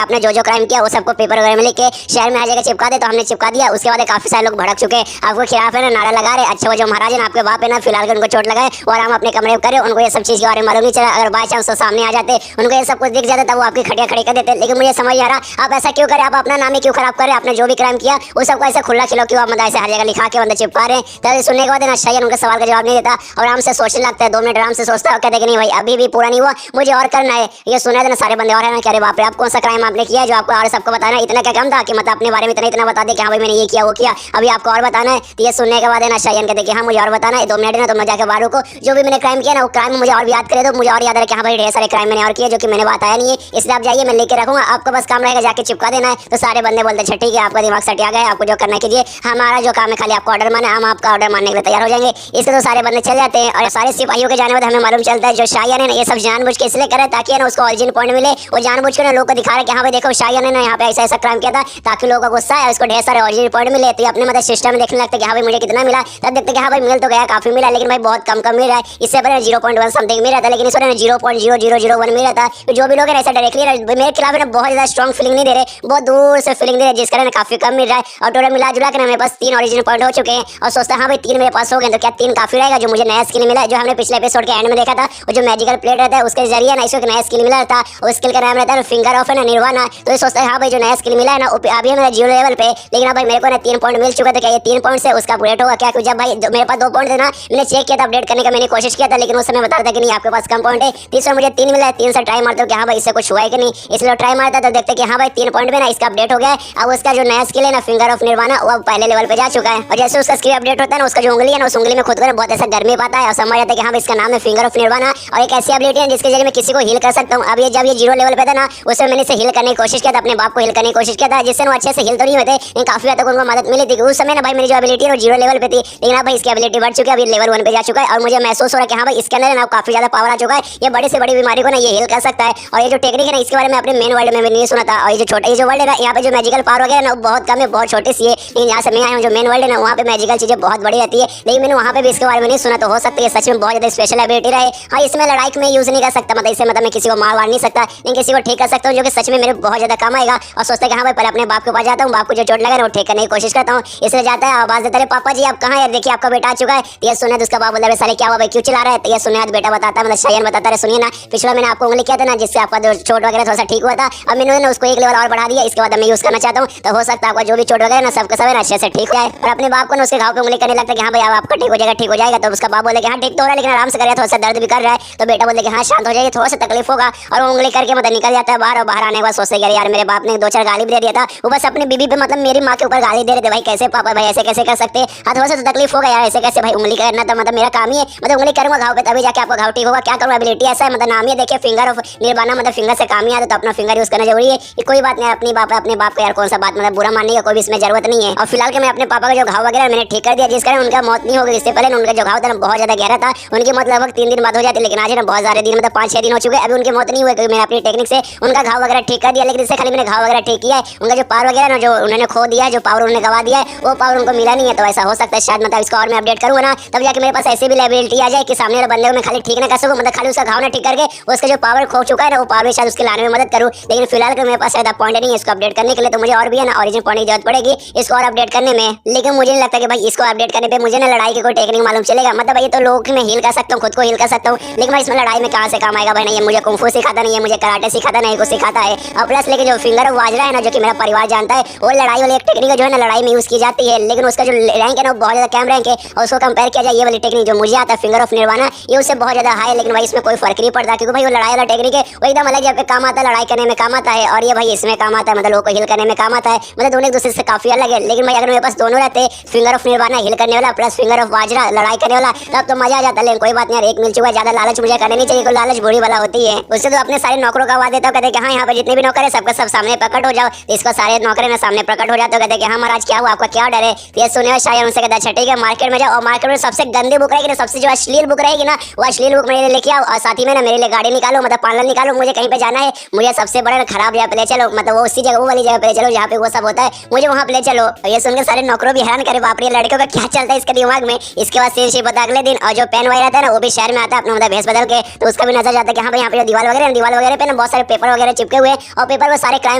आपने जो क्राइम किया वो सबको पेपर वगैरह में लिख के शहर में हर जगह चिपका दे, तो हमने चिपका दिया। उसके बाद काफी सारे लोग भड़क चुके, आपको खिलाफ है ना नारा लगा रहे। अच्छा वो जो महाराज है ना आपके बाप है ना, फिलहाल उनको चोट लगाए और हम अपने कमरे में करे, उनको ये सब चीज के बारे में मालूम नहीं चला। अगर बाय चांस सामने आ जाते, उनको ये सब कुछ दिख जाता, तब वो आपकी खटिया खड़ी कर देते। लेकिन मुझे समझ आ रहा आप ऐसा क्यों करें, आप अपना नाम ही क्यों खराब करें, आपने जो भी क्राइम किया वो सबको ऐसे खुला खिलो क्यों, आप मतलब ऐसे हर जगह लिखा के अंदर चिपका रहे हैं। तब सुनने के बाद ना शायद उनके सवाल का जवाब नहीं देता और आराम से सोचने लगता है, 2 मिनट आराम से सोचता है, कहते कि नहीं भाई अभी भी पूरा नहीं हुआ, मुझे और करना है। ये सुना था ना सारे बंदे और है ना, कह रहे बाप रे आप कौन सा क्राइम आपने किया जो आपको और सबको बताना, इतना क्या काम था कि मतलब अपने बारे में इतना बता दे कि हाँ भाई मैंने ये किया वो किया, अभी आपको और बताना है। तो ये सुनने के बाद है ना शायन कहते कि हाँ मुझे और बताना है, 2 मिनट है ना, तो मैं जाकर बाहरों को जो भी मैंने क्राइम किया ना वो क्राइम मुझे और भी याद करे, तो मुझे और याद है कि हाँ भाई ढेर सारे क्राइम मैंने और किए जो कि मैंने बताया नहीं है, इसलिए आप जाइए मैं लेके रखूंगा, आपको बस काम रहेगा जाके चिपका देना है। तो सारे बंदे बोलते अच्छा ठीक है आपका दिमाग सट आ गया, आपको जो करना कीजिए, हमारा जो काम है खाली आपको ऑर्डर माना, हम आपका ऑर्डर मानने के लिए तैयार हो जाएंगे। इससे तो सारे बंदे चल जाते हैं और सारे सिपाहियों के जाने बाद हमें मालूम चलता है जो शायन है ना ये सब जानबूझ के इसलिए करे ताकि है ना उसको ओरिजिन पॉइंट मिले, वो जानबूझ के ना लोगों को दिखा रहे कि हाँ भाई देखो शायन ने ना यहाँ पे ऐसा ऐसा क्राइम किया था, ताकि लोगों का गुस्सा है उसको ढेर सारे ओरिजिन पॉइंट मिले। तो अपने मतलब सिस्टम में देखने लगते कि हाँ भाई मुझे कितना मिला, तब देखते कि हाँ भाई मिल तो गया काफी मिला, लेकिन भाई बहुत कम मिल रहा है। इससे पहले 0.1 समथिंग मिल रहा था, लेकिन इस बार 0.0001 मिल रहा था। तो जो भी लोग ऐसा डायरेक्टली मेरे खिलाफ है ना बहुत ज्यादा स्ट्रॉन्ग फीलिंग नहीं दे रहे, बहुत दूर से फीलिंग दे रहे, जिस कारण काफी कम मिल रहा है। और टोटल मिला जुला के मेरे पास 3 ओरिजिनल पॉइंट हो चुके हैं और सोचता हाँ भाई 3 मेरे पास हो गए तो क्या 3 काफी रहेगा। जो मुझे नया स्किल मिला है जो हमने पिछले एपिसोड के एंड में देखा था, वो जो मैजिकल प्लेट रहता है उसके जरिए ना इसको नया स्किल मिला था, और स्किल का नाम रहता है फिंगर ऑफ है ना निर्वाणा। तो ये सोचता है हाँ भाई जो नया स्किल मिला है ना अभी मेरा 0 लेवल पे, लेकिन भाई मेरे को ना 3 पॉइंट मिल चुका था, क्या ये 3 पॉइंट से उसका अपडेट होगा क्या? जब भाई मेरे पास 2 पॉइंट थे ना, मैंने चेक किया था अपडेट करने का, मैंने कोशिश किया था, लेकिन उस समय बता रहा था कि नहीं आपके पास कम पॉइंट है। तीसरा मुझे 3 मिला है, 3 से ट्राई मारता हूँ कि हाँ भाई इससे कुछ हुआ है कि नहीं, इसलिए ट्राई मारता तो देखते कि हाँ भाई 3 पॉइंट में ना इसका अपडेट हो गया है। अब उसका जो नया स्किल है ना फिंगर ऑफ निर्वाणा वो पहले लेवल पे जा चुका है, और जैसे उसका स्किल अपडेट होता है ना उसका जो उंगली है ना उस उंगली में खुद को बहुत ऐसा गर्मी पाता है और समझ आता है कि हाँ भाई इसका नाम है फिंगर ऑफ निर्वाणा। और एक ऐसी एबिलिटी है जिसके जरिए मैं किसी को हील कर सकता हूँ। अब ये जब ये 0 लेवल पे था ना उसमें मैंने इसे हील करने की कोशिश किया था, अपने बाप को हील करने की कोशिश किया था, जिससे वो अच्छे से हील तो नहीं होते लेकिन काफी हद तक उनको मदद मिली थी। उस समय ना भाई मेरी जो एबिलिटी है वो 0 लेवल पे थी, लेकिन अब भाई इसकी एबिलिटी बढ़ चुकी है, अभी लेवल 1 पे जा चुका है और मुझे महसूस हो रहा है कि हाँ भाई इसके अंदर ना काफी ज्यादा पावर आ चुका है, ये बड़ी से बड़ी बीमारी को ना ये हील कर सकता है। और ये जो टेक्निक है ना इसके बारे में अपने मेन वर्ल्ड में नहीं सुना था, और ये जो छोटा ये जो वर्ल्ड है ना यहाँ पे जो मैजिकल पावर वगैरह ना बहुत कम है, बहुत छोटी सी है, लेकिन यहाँ से मैं आया हूँ जो मेन वर्ल्ड है ना वहाँ पे मैजिकल चीजें बहुत बड़ी रहती है, लेकिन मैंने वहाँ पे भी इसके बारे में नहीं सुना। तो हो सकता है सच में बहुत ज्यादा स्पेशल एबिलिटी रहे। हाँ इसमें लड़ाई में यूज नहीं कर सकता, मतलब इससे मतलब मैं किसी को मार नहीं सकता, लेकिन किसी को ठीक कर सकता हूँ जो कि सच में मेरे बहुत ज्यादा काम आएगा। और सोचता है कि हाँ भाई पहले अपने बाप के पास जाता हूँ, बाप को जो चोट लगा वो ठीक करने की कोशिश करता हूँ, इसलिए जाता है आवाज देता है पापा जी आप कहाँ है, देखिए आपका बेटा आ चुका है। ये सुने तो उसका बाप बोलता है साले क्या हुआ भाई क्यों चिल्ला रहा है। तो ये सुने बेटा बताता है मतलब शायन बताता है सुनिए ना पिछला मैंने आपको उंगली किया था ना जिससे आपका जो चोट वगैरह थोड़ा सा ठीक हुआ था, अब मैंने उसको 1 लेवल और बढ़ा दिया, इसके बाद मैं यूज करना चाहता हूँ, तो हो सकता है आपका जो भी चोट वगैरह ना सबका सब अच्छे से ठीक जाए। और अपने बाप को उसके घाव पे उंगली करने लगता है कि हाँ भाई अब आपका ठीक हो जाएगा ठीक हो जाएगा। तो उसका बाप बोले कि हाँ ठीक तो हो रहा है लेकिन आराम से करिए, थोड़ा सा दर्द भी कर रहा है। तो बेटा बोलते कि हाँ शांत हो जाएगी, थोड़ा सा तकलीफ होगा, और वो उंगली करके मतलब निकल जाता है बाहर। और बाहर आने के बाद सोचते हैं यार मेरे बाप ने 2-4 गाली भी दे दिया था, वो बस अपनी बीबी पे मतलब मेरी माँ के ऊपर गाली दे रहे थे, भाई कैसे पापा भाई ऐसे कैसे कर सकते हैं, हाँ थोड़ा सा तो तकलीफ होगा यार ऐसे कैसे भाई उंगली करना तो मतलब मेरा काम ही है, मतलब उंगली करूंगा घाव पे तभी जाके आपका घाव ठीक होगा, क्या करूँ एबिलिटी ऐसा है मतलब नाम ही देखिए फिंगर ऑफ निर्वाणा, मतलब फिंगर से काम ही आता तो अपना फिंगर यूज करना जरूरी है। कोई बात नहीं अपने बाप को यार कौन सा बात मतलब बुरा मानने का कोई भी इसमें जरूरत नहीं है। और फिलहाल के मैं अपने पापा का जो घाव वगैरह मैंने ठीक कर दिया जिस कारण उनका मौत नहीं हो गई। इससे पहले उनका जो घाव था बहुत ज्यादा गहरा था, उनकी मौत लगभग 3 दिन बाद हो जाती, लेकिन आज ना बहुत सारे दिन मतलब 5-6 दिन हो चुके, अभी उनकी मौत नहीं हुई क्योंकि मैंने अपनी टेक्निक से उनका घाव वगैरह ठीक कर दिया। लेकिन इससे खाली मैंने घाव वगैरह ठीक किया है, उनका जो पावर वगैरह ना जो उन्होंने खो दिया है, जो पावर उन्होंने गवा दिया है वो पावर उनको मिला नहीं है। तो ऐसा हो सकता है शायद मतलब इसको और मैं अपडेट करूंगा ना तब जाके मेरे पास ऐसी भी एबिलिटी आ जाए कि सामने वाले बंदे को मैं खाली ठीक ना कर सकूं, मतलब खाली उसका घाव ना ठीक करके उसका जो पावर खो चुका है ना वो पावर शायद उसके लाने में मदद करूं। लेकिन फिलहाल मेरे पास ज्यादा पॉइंट नहीं है इसको अपडेट करने के लिए, तो मुझे और भी है ना ओरिजिन पॉइंट की जरूरत पड़ेगी इसको और अपडेट करने में। लेकिन मुझे नहीं लगता कि भाई इसको अपडेट करने पे मुझे ना लड़ाई की कोई टेक्निक मालूम चलेगा, मतलब भाई ये तो लोग में हील कर सकता हूँ, खुद को हील कर सकता हूँ, लेकिन भाई इसमें लड़ाई में कहाँ से काम आएगा भाई। नहीं ये मुझे कुंफू सिखाता नहीं है, मुझे कराटे सिखाता नहीं, कुछ सिखाता है। और प्लस लेकिन जो फिंगर वाजरा है ना जो कि मेरा परिवार जानता है, वो लड़ाई वाली एक टेक्निक जो है ना लड़ाई में यूज की जाती है, लेकिन उसका जो रैंक है ना बहुत ज्यादा कम रैंक है। और उसको कंपेयर किया जाए ये वाली टेक्निक जो मुझे आता है फिंगर ऑफ निर्वाणा, ये उससे बहुत ज्यादा हाई है, लेकिन भाई इसमें कोई फर्क नहीं पड़ता क्योंकि भाई वो लड़ाई वाला टेक्निक है वो एकदम अलग जगह पे काम आता है, लड़ाई करने में काम आता है, और ये भाई इसमें काम आता है मतलब लोगों को हील करने में काम आता है, मतलब दोनों एक दूसरे से काफी अलग है। लेकिन भाई अगर मेरे पास दोनों रहते फिंगर ऑफ निर्वाणा हील करने वाला प्लस फिंगर ऑफ वाजरा लड़ाई करने वाला तब तो मजा आ जाता। लेकिन कोई बात नहीं यार एक मिल चुका है, ज्यादा लालच मुझे करनी नहीं चाहिए, कोई लालच बुरी वाला होती है। उससे तो अपने सारे नौकरों का आवाज देता हूँ, कहते कि हाँ यहाँ पर जितने भी नौकर है सबका सब सामने प्रकट हो जाओ, तो इसको सारे नौकर ना सामने प्रकट हो जाते हो, कहते कि हाँ महाराज क्या हुआ आपका क्या डर है। तो ये सुने शायद उनसे कहता अच्छा ठीक है मार्केट में जाओ, और मार्केट में सबसे गंदी बुक रहेगी ना सबसे जो अश्लील बुक रहेगी ना वो अश्लील बुक मेरे लिए लेके आओ, और साथ ही में ना मेरे लिए गाड़ी निकालो मतलब पार्लर निकालो, मुझे कहीं पे जाना है, मुझे सबसे बड़ा खराब जगह पे ले चलो, मतलब वो उसी जगह वो वाली जगह पे ले चलो जहाँ पे वो सब होता है, मुझे वहाँ पे ले चलो। और ये सुनकर सारे नौकरों भी हैरान करे बाप रे लड़कियों का क्या चलता है इसके दिमाग में। इसके बाद सीन शिप होता है अगले दिन, और जो पेन वाई रहता है ना वो भी शहर में आता है अपना मतलब भेस बदल के, तो उसका भी नजर जाता है कि हाँ भाई यहाँ पे जो दीवार वगैरह पे ना बहुत सारे पेपर वगैरह चिपके हुए और पेपर में सारे क्राइम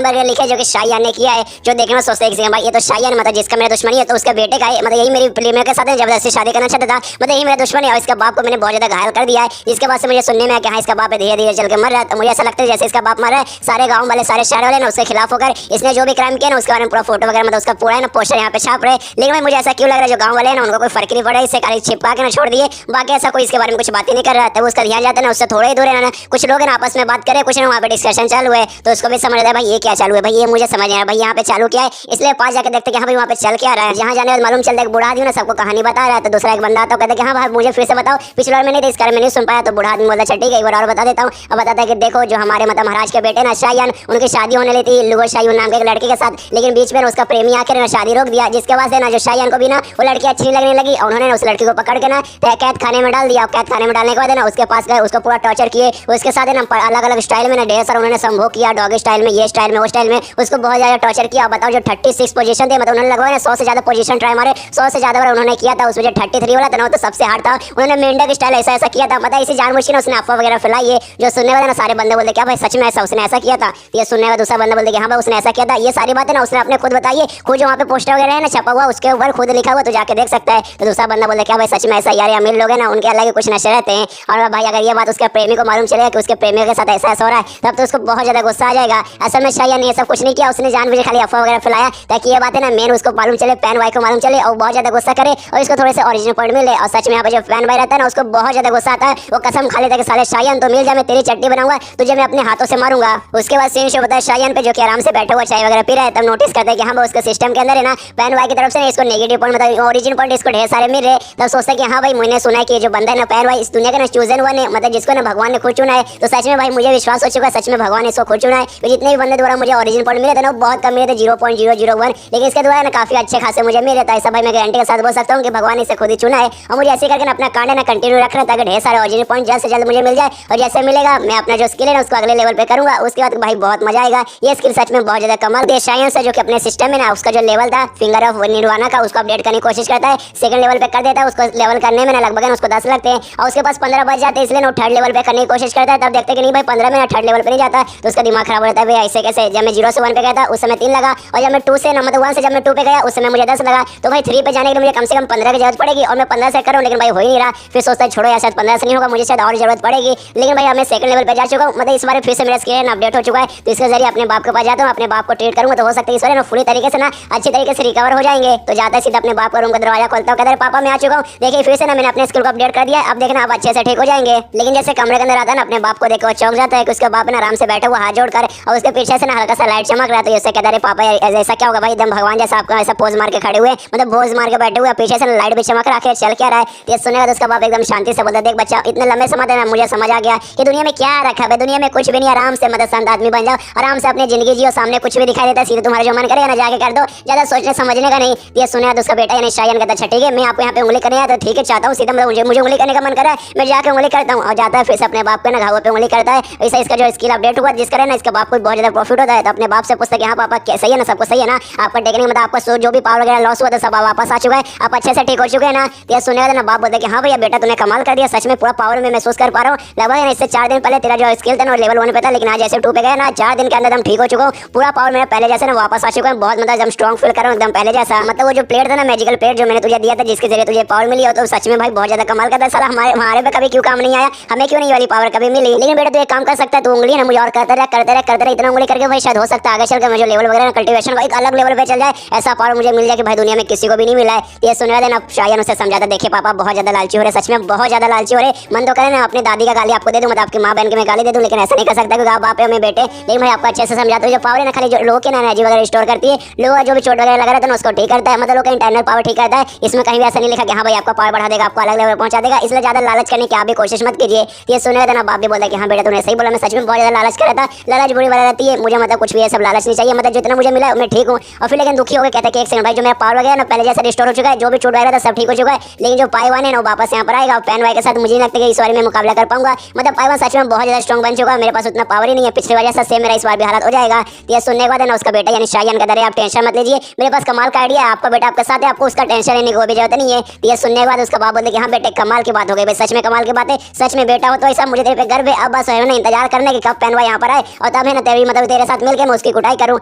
वगैरह लिखे जो कि शाहयान ने किया है। जो देखने में सोचते हैं भाई ये तो शाहयान मतलब जिसका मेरा दुश्मनी है, तो उसके बेटे का है, मतलब यही मेरी प्रेमिका के साथ जबरदस्ती शादी करना चाहता था, मतलब यही मेरा दुश्मन है और इसका बाप को मैंने बहुत ज्यादा घायल कर दिया है। इसके बाद से मुझे सुनने में आया कि हाँ इसका बाप धीरे धीरे चल के मर रहा है। तो मुझे ऐसा लगता है जैसे इसका बाप मर रहा है, सारे गाँव वाले सारे शहर वाले ना उसके खिलाफ होकर इसने जो भी क्राइम किया ना उसके बारे में पूरा फोटो वगैरह मतलब उसका पूरा है ना पोस्टर यहाँ पे छाप रहे। लेकिन भाई मुझे ऐसा क्यों लग रहा है जो गाँव वाले हैं ना उनको कोई फर्क नहीं पड़ा, इससे खाली छिपका के ना छोड़ दिए, बाकी ऐसा कोई इसके बारे में कुछ बात ही नहीं कर रहा। तब उसका ध्यान जाता है ना उससे थोड़े ही दूर है ना, कुछ लोग ना आपस में बात करे, कुछ ना वहाँ पे डिस्कशन चालू है, तो उसको भी समझ रहा है भाई ये क्या चालू है, भाई ये मुझे समझ नहीं आ रहा भाई यहाँ पे चालू क्या है। इसलिए पास जाकर देखते कि हाँ भाई वहाँ पे चल क्या रहा है। जहाँ जाने वाले मालूम चलता है बूढ़ा आदमी ना सबको कहानी बता रहा है, तो दूसरा एक बंदा आता है कहता है कि हाँ भाई मुझे फिर से बताओ, पिछले बार मैंने इस कारण में नहीं सुन पाया। तो बूढ़ा आदमी बोलता ठीक है एक बार और बता देता हूँ। अब बताता है कि देखो जो हमारे मतलब महाराज के बेटे ना शाहयान, उनकी शादी होने ली थी लुगो शाहयान नाम के एक लड़के के साथ, लेकिन बीच में उसका प्रेमी आकर ना शादी रोक दिया, जिसके बाद से ना जो शाहयान को भी ना वो लड़की अच्छी नहीं लगने लगी और उन्होंने उस लड़की को पकड़ के ना कैद खाने में डाल दिया। कैद खाने में डालने के बाद ना उसके पास गए, उसको पूरा टॉर्चर किए, उसके साथ ना अलग अलग स्टाइल में ना ढेर सारा उन्होंने संभोग किया, डॉग स्टाइल में, ये स्टाइल में, वो स्टाइल में, उसको बहुत ज्यादा टॉर्चर किया। बताओ जो 36 पोजीशन थे मतलब उन्होंने लगवाए ना 100 से ज्यादा पोजीशन ट्राई मारे, 100 से ज्यादा बार उन्होंने किया था, उसमें जो 33 वाला था ना तो सबसे हार्ड था। उन्होंने मेंढक स्टाइल ऐसा ऐसा किया था, मतलब इसी जानबूझ के उसने अफवाह वगैरह फैलाई है। जो सुनने वाले ना सारे बंदे बोलते क्या भाई सच में ऐसा उसने ऐसा किया था, ये सुनने वाला दूसरा बंदा बोलते हाँ भाई उसने ऐसा किया था। ये सारी बातें ना उसने अपने खुद बताई है, खुद जो वहाँ पे पोस्टर वगैरह है ना छपा हुआ उसके ऊपर खुद लिखा हुआ, तो जाके देख सकता है। तो दूसरा बंदा बोलते क्या भाई सच में ऐसा, यार अमीर लोग हैं ना उनके अलग ही कुछ नशे रहते हैं, और भाई अगर ये बात उसके प्रेमी को मालूम चलेगा कि उसके प्रेमी के साथ ऐसा ऐसा हो रहा है तब तो उसको बहुत ज्यादा गुस्सा आ जाएगा। असल में शायद ये सब कुछ नहीं किया, उसने जानबूझ खाली अफवाह वगैरह फैलाया ताकि ये बातें ना मेन उसको मालूम चले, पैन वाई को मालूम चले और बहुत ज्यादा गुस्सा करे और इसको थोड़े से ओरिजिनल पॉइंट मिले। और सच में यहाँ पे जो पैन वाई रहता है ना उसको बहुत ज्यादा गुस्सा आता है, वो कसम खा लेता है कि साले शाहयान तो मिल जाए, मैं तेरी चट्टी बनाऊंगा, तुझे मैं अपने हाथों से मारूंगा। उसके बाद सीन शो होता है शाहयान पे जो कि आराम से बैठा हुआ चाय वगैरह पी रहा है, तब नोटिस करते हैं कि हाँ उसके सिस्टम के अंदर है ना पैन वाई की तरफ से इसको नेगेटिव पॉइंट मतलब ओरिजिन पॉइंट इसको ढेर सारे मिल रहे। तब सोचता है कि हाँ भाई मैंने सुना है कि जो बंदा है ना पैन वाई इस दुनिया का ना चूजन वन है, मतलब जिसको ना भगवान ने खुद चुना है। तो सच में भाई मुझे विश्वास हो चुका है सच में भगवान ने इसको खुद चुना है। तो जितने भी बंदे द्वारा मुझे ओरिजिन पॉइंट मिले थे ना बहुत कम मिले थे, 0.001, लेकिन इसके द्वारा ना काफी अच्छे खासे मुझे मिले। तो ऐसा भाई मैं गारंटी के साथ बोल सकता हूँ कि भगवान ने इसे खुद ही चुना है और मुझे ऐसे करके ना अपना कांड ना कंटिन्यू रखना ताकि ढेर सारे ओरिजिनल पॉइंट जल्द से जल्द मुझे मिल जाए, और जैसे मिलेगा मैं अपना जो स्किल है ना उसको अगले लेवल पे करूंगा। उसके बाद भाई बहुत मजा आएगा। ये स्किल सच में बहुत ज्यादा कमाल है। शायन से जो कि अपने सिस्टम में ना उसका जो लेवल था फिंगर ऑफ निर्वाणा का उसको अपडेट करने की कोशिश करता है, सेकंड लेवल पे कर देता है। उसको लेवल करने में ना लगभग उसको 10 लगते हैं और उसके पास 15 बच जाते हैं, इसलिए ना थर्ड लेवल पे करने की कोशिश करता है। तब देखते कि नहीं भाई 15 में थर्ड लेवल पे नहीं जाता, तो उसका दिमाग खराब हो जाता है भाई ऐसे कैसे। जब मैं 0 से 1 पे गया था उस समय 3 लगा, और जब मैं 2 से मतलब 1 से जब मैं 2 पे गया उस समय मुझे 10 लगा। तो भाई 3 पे जाने के लिए मुझे कम से कम 15 की जरूरत पड़ेगी और मैं 15 से करूँ, लेकिन भाई हो ही नहीं रहा। फिर सोचता है छोड़ो यार शायद 15 से नहीं होगा, मुझे शायद और जरूरत पड़ेगी। लेकिन भाई मैं सेकंड लेवल पे जा चुका हूँ, मतलब इस बार फिर से मेरा स्किल अपडेट हो चुका है। तो इसके जरिए अपने बाप के पास जाता हूँ, अपने बाप को ट्रीट करूँगा, तो हो सकता है इस बार ना पूरी तरीके से ना अच्छी तरीके से रिकवर हो जाएंगे। तो जाता है सीधा अपने बाप का रूम का दरवाजा खोलता हूँ, कहता है पापा मैं आ चुका हूँ, देखिए फिर से ना मैंने अपने स्किल को अपडेट कर दिया, अब देखना आप अच्छे से ठीक हो जाएंगे। लेकिन जैसे कमरे के अंदर आता है ना अपने बाप को देखकर चौंक जाता है कि उसके बाप ने आराम से बैठा हुआ हाथ जोड़कर और उसके पीछे से ना हल्का सा लाइट चमक रहा है। तो उससे कहता है पापा ऐसा क्या होगा भाई, एकदम भगवान जैसा आपका ऐसा पोज मार के खड़े हुए, मतलब पोज मार के बैठे हुए, पीछे से लाइट भी चमक रहा है, चल क्या रहा है। ये सुनेगा तो उसका बाप एकदम शांति से बोलता देख बच्चा इतने लंबे समय तक मुझे समझ आ गया कि दुनिया में क्या रखा है, दुनिया में कुछ भी नहीं, आराम से मतलब संत आदमी बन जाओ, आराम से अपनी जिंदगी जियो, सामने कुछ भी दिखाई देता है, सीधे तुम्हारा जो मन करेगा ना जाके कर दो, ज्यादा सोचने समझने का नहीं। ये सुनेगा तो उसका बेटा यानी शायन कहता अच्छा ठीक है मैं आपको यहाँ पे उंगली करने आया, तो ठीक है चाहता हूँ सीधा मुझे उंगली करने का मन कर रहा है, मैं जाकर उंगली करता हूँ। और जाता है फिर से अपने बाप पे ना घावों पे उंगली करता है। ऐसा इसका जो स्किल अपडेट हुआ जिसका ना इसका बाप को बहुत ज्यादा प्रॉफिट होता है। तो अपने बाप से पूछता है कि हाँ पापा क्या सही है ना, सबको सही है ना, आपका टेक्निक मतलब आपका जो भी पावर वगैरह लॉस हुआ था सब वापस आ चुका है, आप अच्छे से ठीक हो चुके हैं ना। तो ये सुनेगा ना बाप बोलता है कि हाँ भैया बेटा तूने कमाल कर दिया, सच में पूरा पावर में महसूस कर पा रहा हूँ। लगभग इससे 4 दिन पहले तेरा जो स्किल था ना लेवल 1 पे था, लेकिन आज जैसे 2 पे गया ना 4 दिन के अंदर हम ठीक हो चुका हूँ, पूरा पावर मेरा पहले जैसे ना वापस आ चुका है, बहुत मतलब एकदम स्ट्रॉन्ग फील कर रहा हूँ एकदम पहले जैसा। मतलब वो जो प्लेट था ना मैजिकल प्लेट जो मैंने तुझे दिया था जिसके जरिए तुझे पावर मिली हो, तो सच में भाई बहुत ज्यादा कमाल करता है साला। हमारे पे कभी क्यों काम नहीं आया, हमें क्यों नहीं वाली पावर कभी मिली। लेकिन बेटा तू एक काम कर सकता है, तू उंगली ना मुझे और करते रह इतना उंगली करके भाई शायद हो सकता है आगे चल के मुझे लेवल वगैरह कल्टीवेशन का एक अलग लेवल पे चल जाए, ऐसा पावर मुझे मिल जाए कि भाई दुनिया में किसी को भी नहीं मिला है। ये सुनवा देना शायन उसे समझाता देखिए पापा बहुत ज्यादा लालची हो रहे, सच में बहुत ज्यादा लालची हो रहे, मन तो करे ना अपनी दादी का गाली आपको दे दूं, मतलब आपकी माँ बहन की मैं गाली दे दूं, लेकिन ऐसा नहीं कर सकता क्योंकि आप बाप है हमें बेटे। लेकिन भाई आपको अच्छे से समझाता हूँ जो पावर है ना खाली जो लोग के ना एनर्जी वगैरह स्टोर करती है, लोग जो भी चोट वगैरह लगा रहता है ना उसको ठीक करता है, मतलब लोग का इंटरनल पावर ठीक करता है। इसमें कहीं भी ऐसा नहीं लिखा कि हाँ भाई आपका पावर बढ़ा देगा, आपको अलग लेवल पहुंचा देगा, इसलिए ज्यादा लालच करने की आप भी कोशिश मत कीजिए। ये सुने देना बाप भी बोलता है कि हाँ बेटा तूने सही बोला, मैं सच में बहुत ज्यादा लालच कर रहा था, लालच बुरी वाला रहती है, मुझे मतलब कुछ भी ये सब लालच नहीं चाहिए, मतलब जितना मुझे मिला मैं ठीक हूँ। और फिर लेकिन दुखी हो गए, कहते हैं कि एक सेकंड भाई जो मेरा पावर वगैरह ना पहले जैसा रिस्टोर हो चुका है, जो भी चोट वगैरह था सब ठीक हो चुका है, लेकिन जो पाईवान है ना वापस यहाँ पर आएगा और पैन वाई के साथ मुझे नहीं लगता कि इस बार में मुकाबला कर पाऊंगा, मतलब पाईवान सच में बहुत ज्यादा स्ट्रॉन्ग बन चुका है, मेरे पास उतना पावर ही नहीं है, पिछली बार जैसा सेम मेरा इस बार भी हालत हो जाएगा। तो ये सुनने के बाद है ना उसका बेटा यानी शायन कहता है आप टेंशन मत लीजिए, मेरे पास कमाल का आइडिया है, आपका बेटा आपके साथ है, आपको उसका टेंशन लेने की कोई भी जरूरत नहीं है। तो ये सुनने के बाद उसका बाप बोलते कि हाँ बेटे कमाल की बात हो गई भाई, सच में कमाल की बात है, सच में बेटा हो तो ऐसा मुझे तेरे पे गर्व है, अब बस है ना इंतजार करने लगी कब पेन भाई यहाँ पर आए और तब है ना तेरी मतलब तेरे साथ मिलकर मैं उसकी कुटाई करूँ।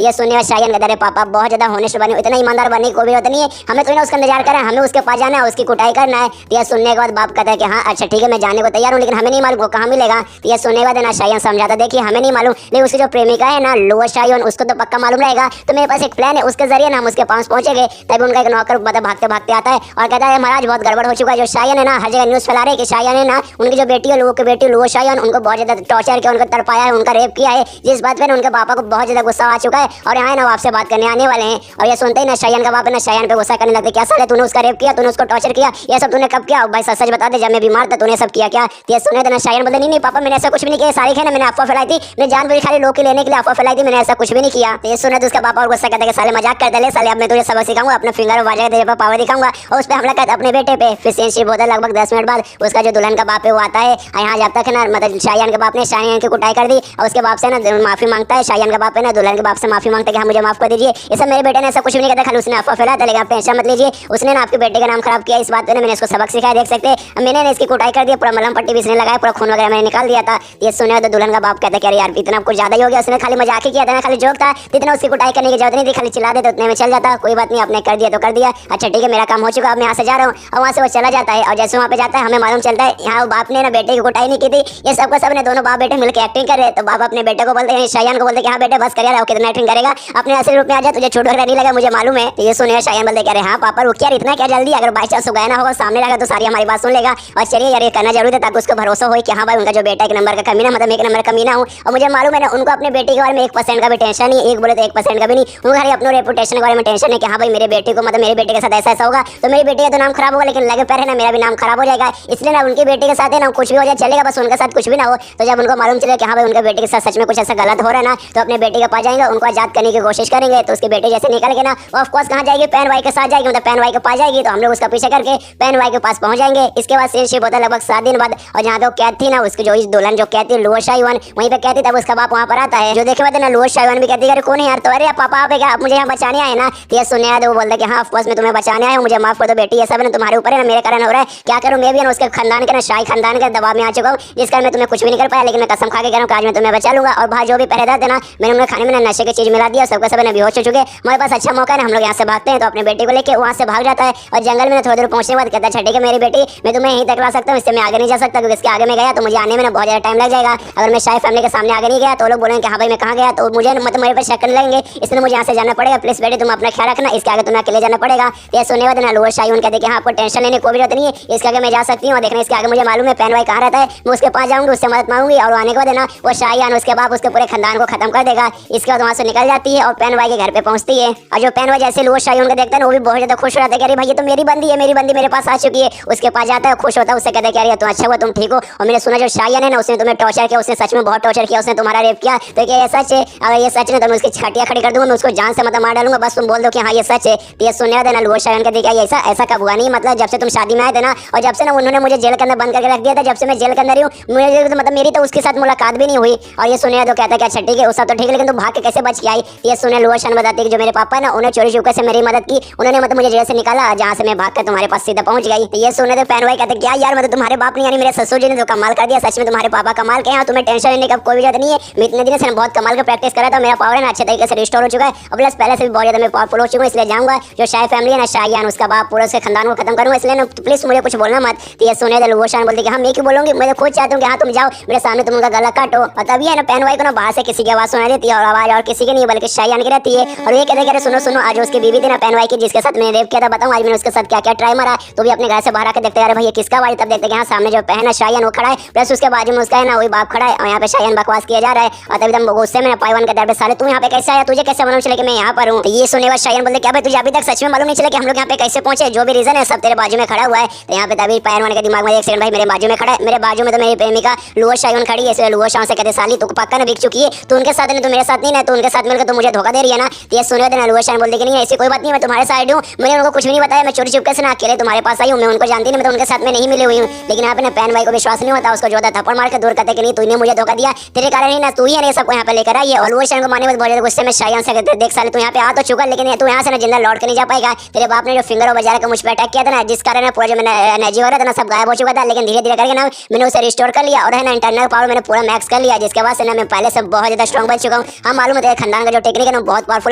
ये सुनने में शायन कहता है पापा बहुत ज्यादा होनेस्ट बने, इतना ईमानदार बनने की कोई जरूरत नहीं है, हमें तो ना उसका इंतजार करें, हमें उसके पास जाना है, उसकी कुटाई करना है। ये सुनने के बाद बाप कहता है कि हाँ अच्छा ठीक है मैं जाने को तैयार हूँ, लेकिन हमें नहीं मालूम वो कहाँ मिलेगा। ये सुनने के बाद ना शायन समझाता देखिए हमें नहीं मालूम, लेकिन उसकी जो प्रेमिका है ना लोअर शायन उसको तो पक्का मालूम रहेगा, तो मेरे पास एक प्लान है, उसके जरिए ना हम उसके पास पहुंचेंगे। तभी उनका एक नौकर मतलब भागते भागते आता है और कहता है महाराज बहुत गड़बड़ हो चुका है, जो शायन है ना हर जगह न्यूज़ फैला रहे हैं कि शायन है ना उनकी जो बेटी है लोगों की बेटी लोअर शायन उनको बहुत ज्यादा टॉर्चर किया, उनको तड़पाया है, उनका रेप किया है, जिस बात पे उनके पापा को बहुत ज्यादा गुस्सा आ चुका है और यहाँ ना वो आपसे बात करने आने वाले हैं। और ये सुनते ही ना शायन का बाप है ना शायन पे गुस्सा करने लगते क्या साले तूने उसका रेप किया, तूने उसको टॉर्चर किया, ये सब तूने कब किया, भाई सच सच बता दे जब मैं बीमार था तूने सब किया क्या। ये सुने तो ना शायन बोलते नहीं पापा मैंने ऐसा कुछ भी नहीं किया, सारी है ना मैंने अफवाह फैलाई थी, मैं जानबूझ खाली लोग के लेने के लिए अफवाह फैलाई थी, मैंने ऐसा कुछ भी नहीं किया। ये सुने तो उसका पापा और गुस्सा करता है साले मजाक करते ले साले, अब मैं तुझे सबक सिखाऊंगा, अपने फिंगर वाजे तेरे पर पावर दिखाऊंगा और उस पर हमला करता अपने बेटे पे। फिर सीन शिफ्ट होता है लगभग 10 मिनट बाद उसका जो दुल्हन का बाप है वो आता है और यहाँ जब तक है ना मतलब शायन के बाप ने शायन की कुटाई कर दी और उसके बाप से ना माफी मांगता है, शायन का बाप है ना दुल्हन के बाप से माफी मांगता है कि हाँ मुझे माफ कर दीजिए, ये सब मेरे बेटे ने ऐसा कुछ भी नहीं करता, खाली उसने अफवाह फैलाया था, लेकिन आप टेंशन मत लीजिए, उसने ना आपके बेटे का नाम खराब किया, इस बात पे मैंने इसको सबक सिखाया, देख सकते हैं मैंने ना इसकी कुटाई कर दी, पूरा मलहम पट्टी भी इसने लगाया, पूरा खून वगैरह मैंने निकाल दिया था। ये सुने तो दुल्हन का बाप कहता है यार इतना कुछ ज्यादा ही हो गया, उसने खाली मजाक ही किया था ना, खाली जोक था, इतना उसकी कुटाई करने की जरूरत नहीं थी, खाली चिल्ला देते उतने में चल जाता, कोई बात नहीं आपने कर दिया तो कर दिया, अच्छा ठीक है मेरा काम हो चुका, अब मैं यहाँ से जा रहा हूँ। और वहाँ से वो चला जाता है और जैसे वहाँ पे जाता है हमें मालूम चलता है यहाँ बाप ने ना बेटे की कुटाई नहीं की थी, ये सबका सब ने दोनों बाप बेटे मिलकर एक्टिंग कर रहे, तो बाप अपने बेटे को बोलते हैं शायन को बोलते हैं हाँ बेटे बस कर यार कितना एक्टिंग करेगा, अपने असली रूप में आ जाए, तुझे छूट वगैरह नहीं लगा मुझे मालूम है। तो ये सुनिए शायन बोलते कह रहे हाँ पापा रुक यार इतना क्या जल्दी, अगर बाई चांस गया ना होगा सामने लगा तो सारी हमारी बात सुन लेगा, और चलिए यार ये करना जरूरी है ताकि उसको भरोसा हो कि हाँ भाई उनका जो बेटा एक नंबर का कमीना मतलब एक नंबर कमीना हूँ, और मुझे मालूम है ना उनको अपने बेटे के बारे में 1% का भी टेंशन नहीं, एक बोले तो 1% का भी नहीं, उनको खाली अपने रेपुटेशन के बारे में टेंशन है कि हाँ भाई मेरे बेटे को मतलब मेरे बेटे के साथ ऐसा ऐसा होगा तो मेरी बेटी का तो नाम खराब होगा, लेकिन लगे पैर है ना मेरा भी नाम खराब हो जाएगा, इसलिए ना उनके बेटे के साथ है ना कुछ भी हो जाए चलेगा, बस उनके साथ कुछ भी ना हो। तो जब उनको मालूम चले कि हाँ भाई उनके बेटे के साथ सच में कुछ ऐसा गलत हो रहा है ना, तो अपने बेटे के पास जाएंगे, उनको आजाद करने की कोशिश करेंगे। तो उसके बेटे जैसे निकल के ना वो ऑफकोर्स कहाँ जाएगी, पैन भाई के साथ जाएगी, मतलब पैन भाई के पास जाएगी, तो हम लोग उसका पीछे करके पैन भाई के पास पहुंच जाएंगे। इसके बाद सीन शिफ्ट होता है लगभग 7 दिन बाद, और जहाँ पे वो कैद थी ना उसकी जो दुल्हन जो कैद थी लोअर शायन वहीं पे कैद थी, तब उसका बाप वहाँ पर आता है, जो देखे बाद ना लोअर शायन भी कहती है कौन है यार, तो अरे पापा आप क्या आप मुझे यहाँ बचाने आए ना। ये सुने वो बोलता है कि हाँ ऑफकोर्स मैं तुम्हें बचाने आया हूँ, मुझे माफ कर दो बेटी, ये सब ना तुम्हारे ऊपर है ना मेरे कारण हो रहा है, क्या करूँ मैं भी ना उसके खानदान के ना शाही खानदान के दबाव में आ चुका हूँ, जिस कारण मैं तुम्हें कुछ भी नहीं कर पाया, लेकिन मैं कसम खा के कह रहा हूँ आज मैं तुम्हें बचा लूंगा। और बाहर जो भी पहरेदार थे ना मैंने उन्हें खाने में नशे की चीज मिला दिया, सबका सब बेहोश हो चुके, हमारे पास अच्छा मौका है ना हम लोग यहाँ से भागते हैं। तो अपने बेटे को लेकर वहाँ से भाग जाता है और जंगल में थोड़ी देर पहुंचने के बाद कहता है ठीक है मेरी बेटी मैं तुम्हें यहीं तक ला सकता हूँ, इससे मैं आगे नहीं जा सकता, क्योंकि इसके आगे में गया तो मुझे आने में ना बहुत ज्यादा टाइम लग जाएगा, अगर मैं शाही फैमिली के सामने आगे नहीं गया तो लोग बोलेंगे हाँ भाई मैं कहाँ गया, तो मुझे मतलब मेरे पर शक करने लगेंगे, इसलिए मुझे यहाँ से जाना पड़ेगा, प्लीज बेटे तुम अपना ख्याल रखना, इसके आगे तुम्हें अकेले जाना पड़ेगा। ये सुनने बाद ना लोअर शायन कहते हैं आपको टेंशन लेने कोई जरूरत नहीं है, इसके आगे मैं जा सकती हूँ, और देखना इसके आगे मुझे मालूम है पैन भाई कहाँ रहता है, मैं उसके पास जाऊंगी उससे मदद मांगूंगी, और आने के बाद ना वो शायन उसके बाद उसके पूरे खानदान को खत्म कर देगा। इसके बाद वहाँ से निकल जाती है और पैन भाई के घर पे पहुंचती है, और जो पैन भाई जैसे लोअर शायन को देखता है वो भी बहुत ज्यादा खुश हो जाता है कि अरे भाई ये तो मेरी बंदी है, मेरी बंदी मेरे पास आ चुकी है, उसके पास जाता है खुश होता है, उससे कहता है कि अरे तुम अच्छा हुआ तुम ठीक हो, और मैंने सुना जो शायन है ना उसने तुम्हें टॉर्चर किया, उसने सच में बहुत टॉर्चर किया, उसने तुम्हारा रेप किया, तो क्या ये सच है, अगर ये सच है तो मैं उसकी छाटियां खड़ी कर दूंगा, मैं उसको जान से मतलब मार डालूंगा, बस तुम बोल दो कि हाँ ये सच है। तो ये सुनने देना लोअर शायन का देखा ऐसा ऐसा कब हुआ नहीं, मतलब जब से तुम शादी में आए थे ना, और जब से ना उन्होंने मुझे जेल के अंदर बंद करके रख दिया था, जब से मैं जेल के अंदर हूँ मुझे तो मतलब मेरी तो उसके साथ मुलाकात भी नहीं हुई। और ये सुने तो कहता है अच्छा ठीक है उसका तो ठीक है, लेकिन तुम भाग के कैसे बच के आई। ये सुने लोअर शायन बताती है कि जो मेरे पापा ना उन्हें चोरी चुपके से मेरी मदद की, उन्होंने मतलब मुझे जेल से निकाला, जहाँ से मैं भाग कर तुम्हारे पास सीधा पहुंच गई। तो ये सुने तो पैन भाई कहते क्या यार मतलब तुम्हारे बाप ने यानी मेरे ससुर जी ने तो कमाल कर दिया, सच में तुम्हारे पापा कमाल के हैं, तुम्हें टेंशन लेने का कोई जरूरत नहीं है, मैं इतने दिन से बहुत कमाल का प्रैक्टिस करा था, मेरा पावर है ना अच्छे तरीके से रिस्टोर हो चुका है, और प्लस पहले से भी बहुत ज्यादा मैं पावरफुल हो चुका हूँ, इसलिए जाऊंगा जो शाही फैमिली है ना शायन उसका बाप पूरा उसके खानदान को खत्म करूंगा, इसलिए ना प्लीज मुझे कुछ बोलना मत। तो ये सुने तो लोअर शायन बोलती कि हाँ मैं क्यों बोलूंगी, मैं तो खुद चाहता हूँ कि हाँ तुम जाओ मेरे सामने तुम उनका गला काटो। और तभी है ना पैन भाई को ना बाहर से किसी की आवाज सुना देती है, और आवाज और किसी की नहीं बल्कि शायन की रहती है, और ये कहते हैं सुनो सुनो आज उसकी बीवी थी ना पैन भाई की जिसके साथ मैंने रेप किया था, बताऊँ आज मैंने उसके साथ क्या क्या ट्राई मारा, तो भी अपने घर से बाहर आकर देखते हैं भाई किसका बाड़ी, तब देखते हैं सामने जो पहना शायन वो खड़ा है, प्लस उसके बाजू में उसका है ना वही बाप खड़ा है, और यहाँ पे शायन बकवास किया जा रहा है। और तभी तुम गुस्से में पाइवान के दर पे साले तू यहाँ पे कैसे आया, तुझे कैसे मालूम चले कि मैं यहाँ पर हूँ। तो ये सुनने बाद शायन बोलते क्या भाई तुझे अभी तक सच में मालूम नहीं चला कि हम लोग यहाँ पे कैसे पहुंचे, जो भी रीजन है सब तेरे बाजू में खड़ा हुआ है। तो यहाँ पे तभी पाइवान के दिमाग में एक सेकंड भाई मेरे बाजू में खड़ा है, मेरे बाजू में तो मेरी प्रेमिका लोअर शायन खड़ी है, इसलिए लोअर शायन से कहते साली तू पक्का ना बिक चुकी है, तो उनके साथ नहीं तो मेरे साथ नहीं ना, तो उनके साथ मिलकर तो मुझे धोखा दे रही है ना। तो ये सुनने देना लोअर शायन बोलते कि नहीं ऐसी कोई बात नहीं, मैं तुम्हारे साइड हूँ, मैंने उनको कुछ भी नहीं बताया, मैं चोरी चुपके से ना अकेले तुम्हारे पास आई हूँ, मैं उनको जानती नहीं, मैं तो उनके साथ में नहीं मिली हुई हूँ। लेकिन यहाँ पे ना पैन भाई को विश्वास नहीं होता, उसको जोता थप्पड़ मार के दूर करते कि नहीं तूने मुझे धोखा दिया, तेरे कारण ही ना तू ही है सबको यहाँ पे लेकर आई है। और लोअर शायन को मारने में बहुत ज्यादा गुस्से में शायन से कहते देख साले तू यहाँ पे आ तो चुका, लेकिन तू यहाँ से ना जिंदा लौट के नहीं जा पाएगा, तेरे बाप ने जो फिंगर बजा के मुझ पर अटैक किया था ना, जिस कारण पूरा जो मैंने एनर्जी हो रहा था ना सब गायब हो चुका था, लेकिन धीरे धीरे करके ना मैंने उसे रिस्टोर कर लिया, और है ना इंटरनल पावर मैंने पूरा पूरा मैक्स कर लिया, जिसके बाद से ना मैं पहले से बहुत ज्यादा स्ट्रॉन्ग बन चुका हूँ। हाँ मालूम है खानदान का जो टेक्निक है ना बहुत पावरफुल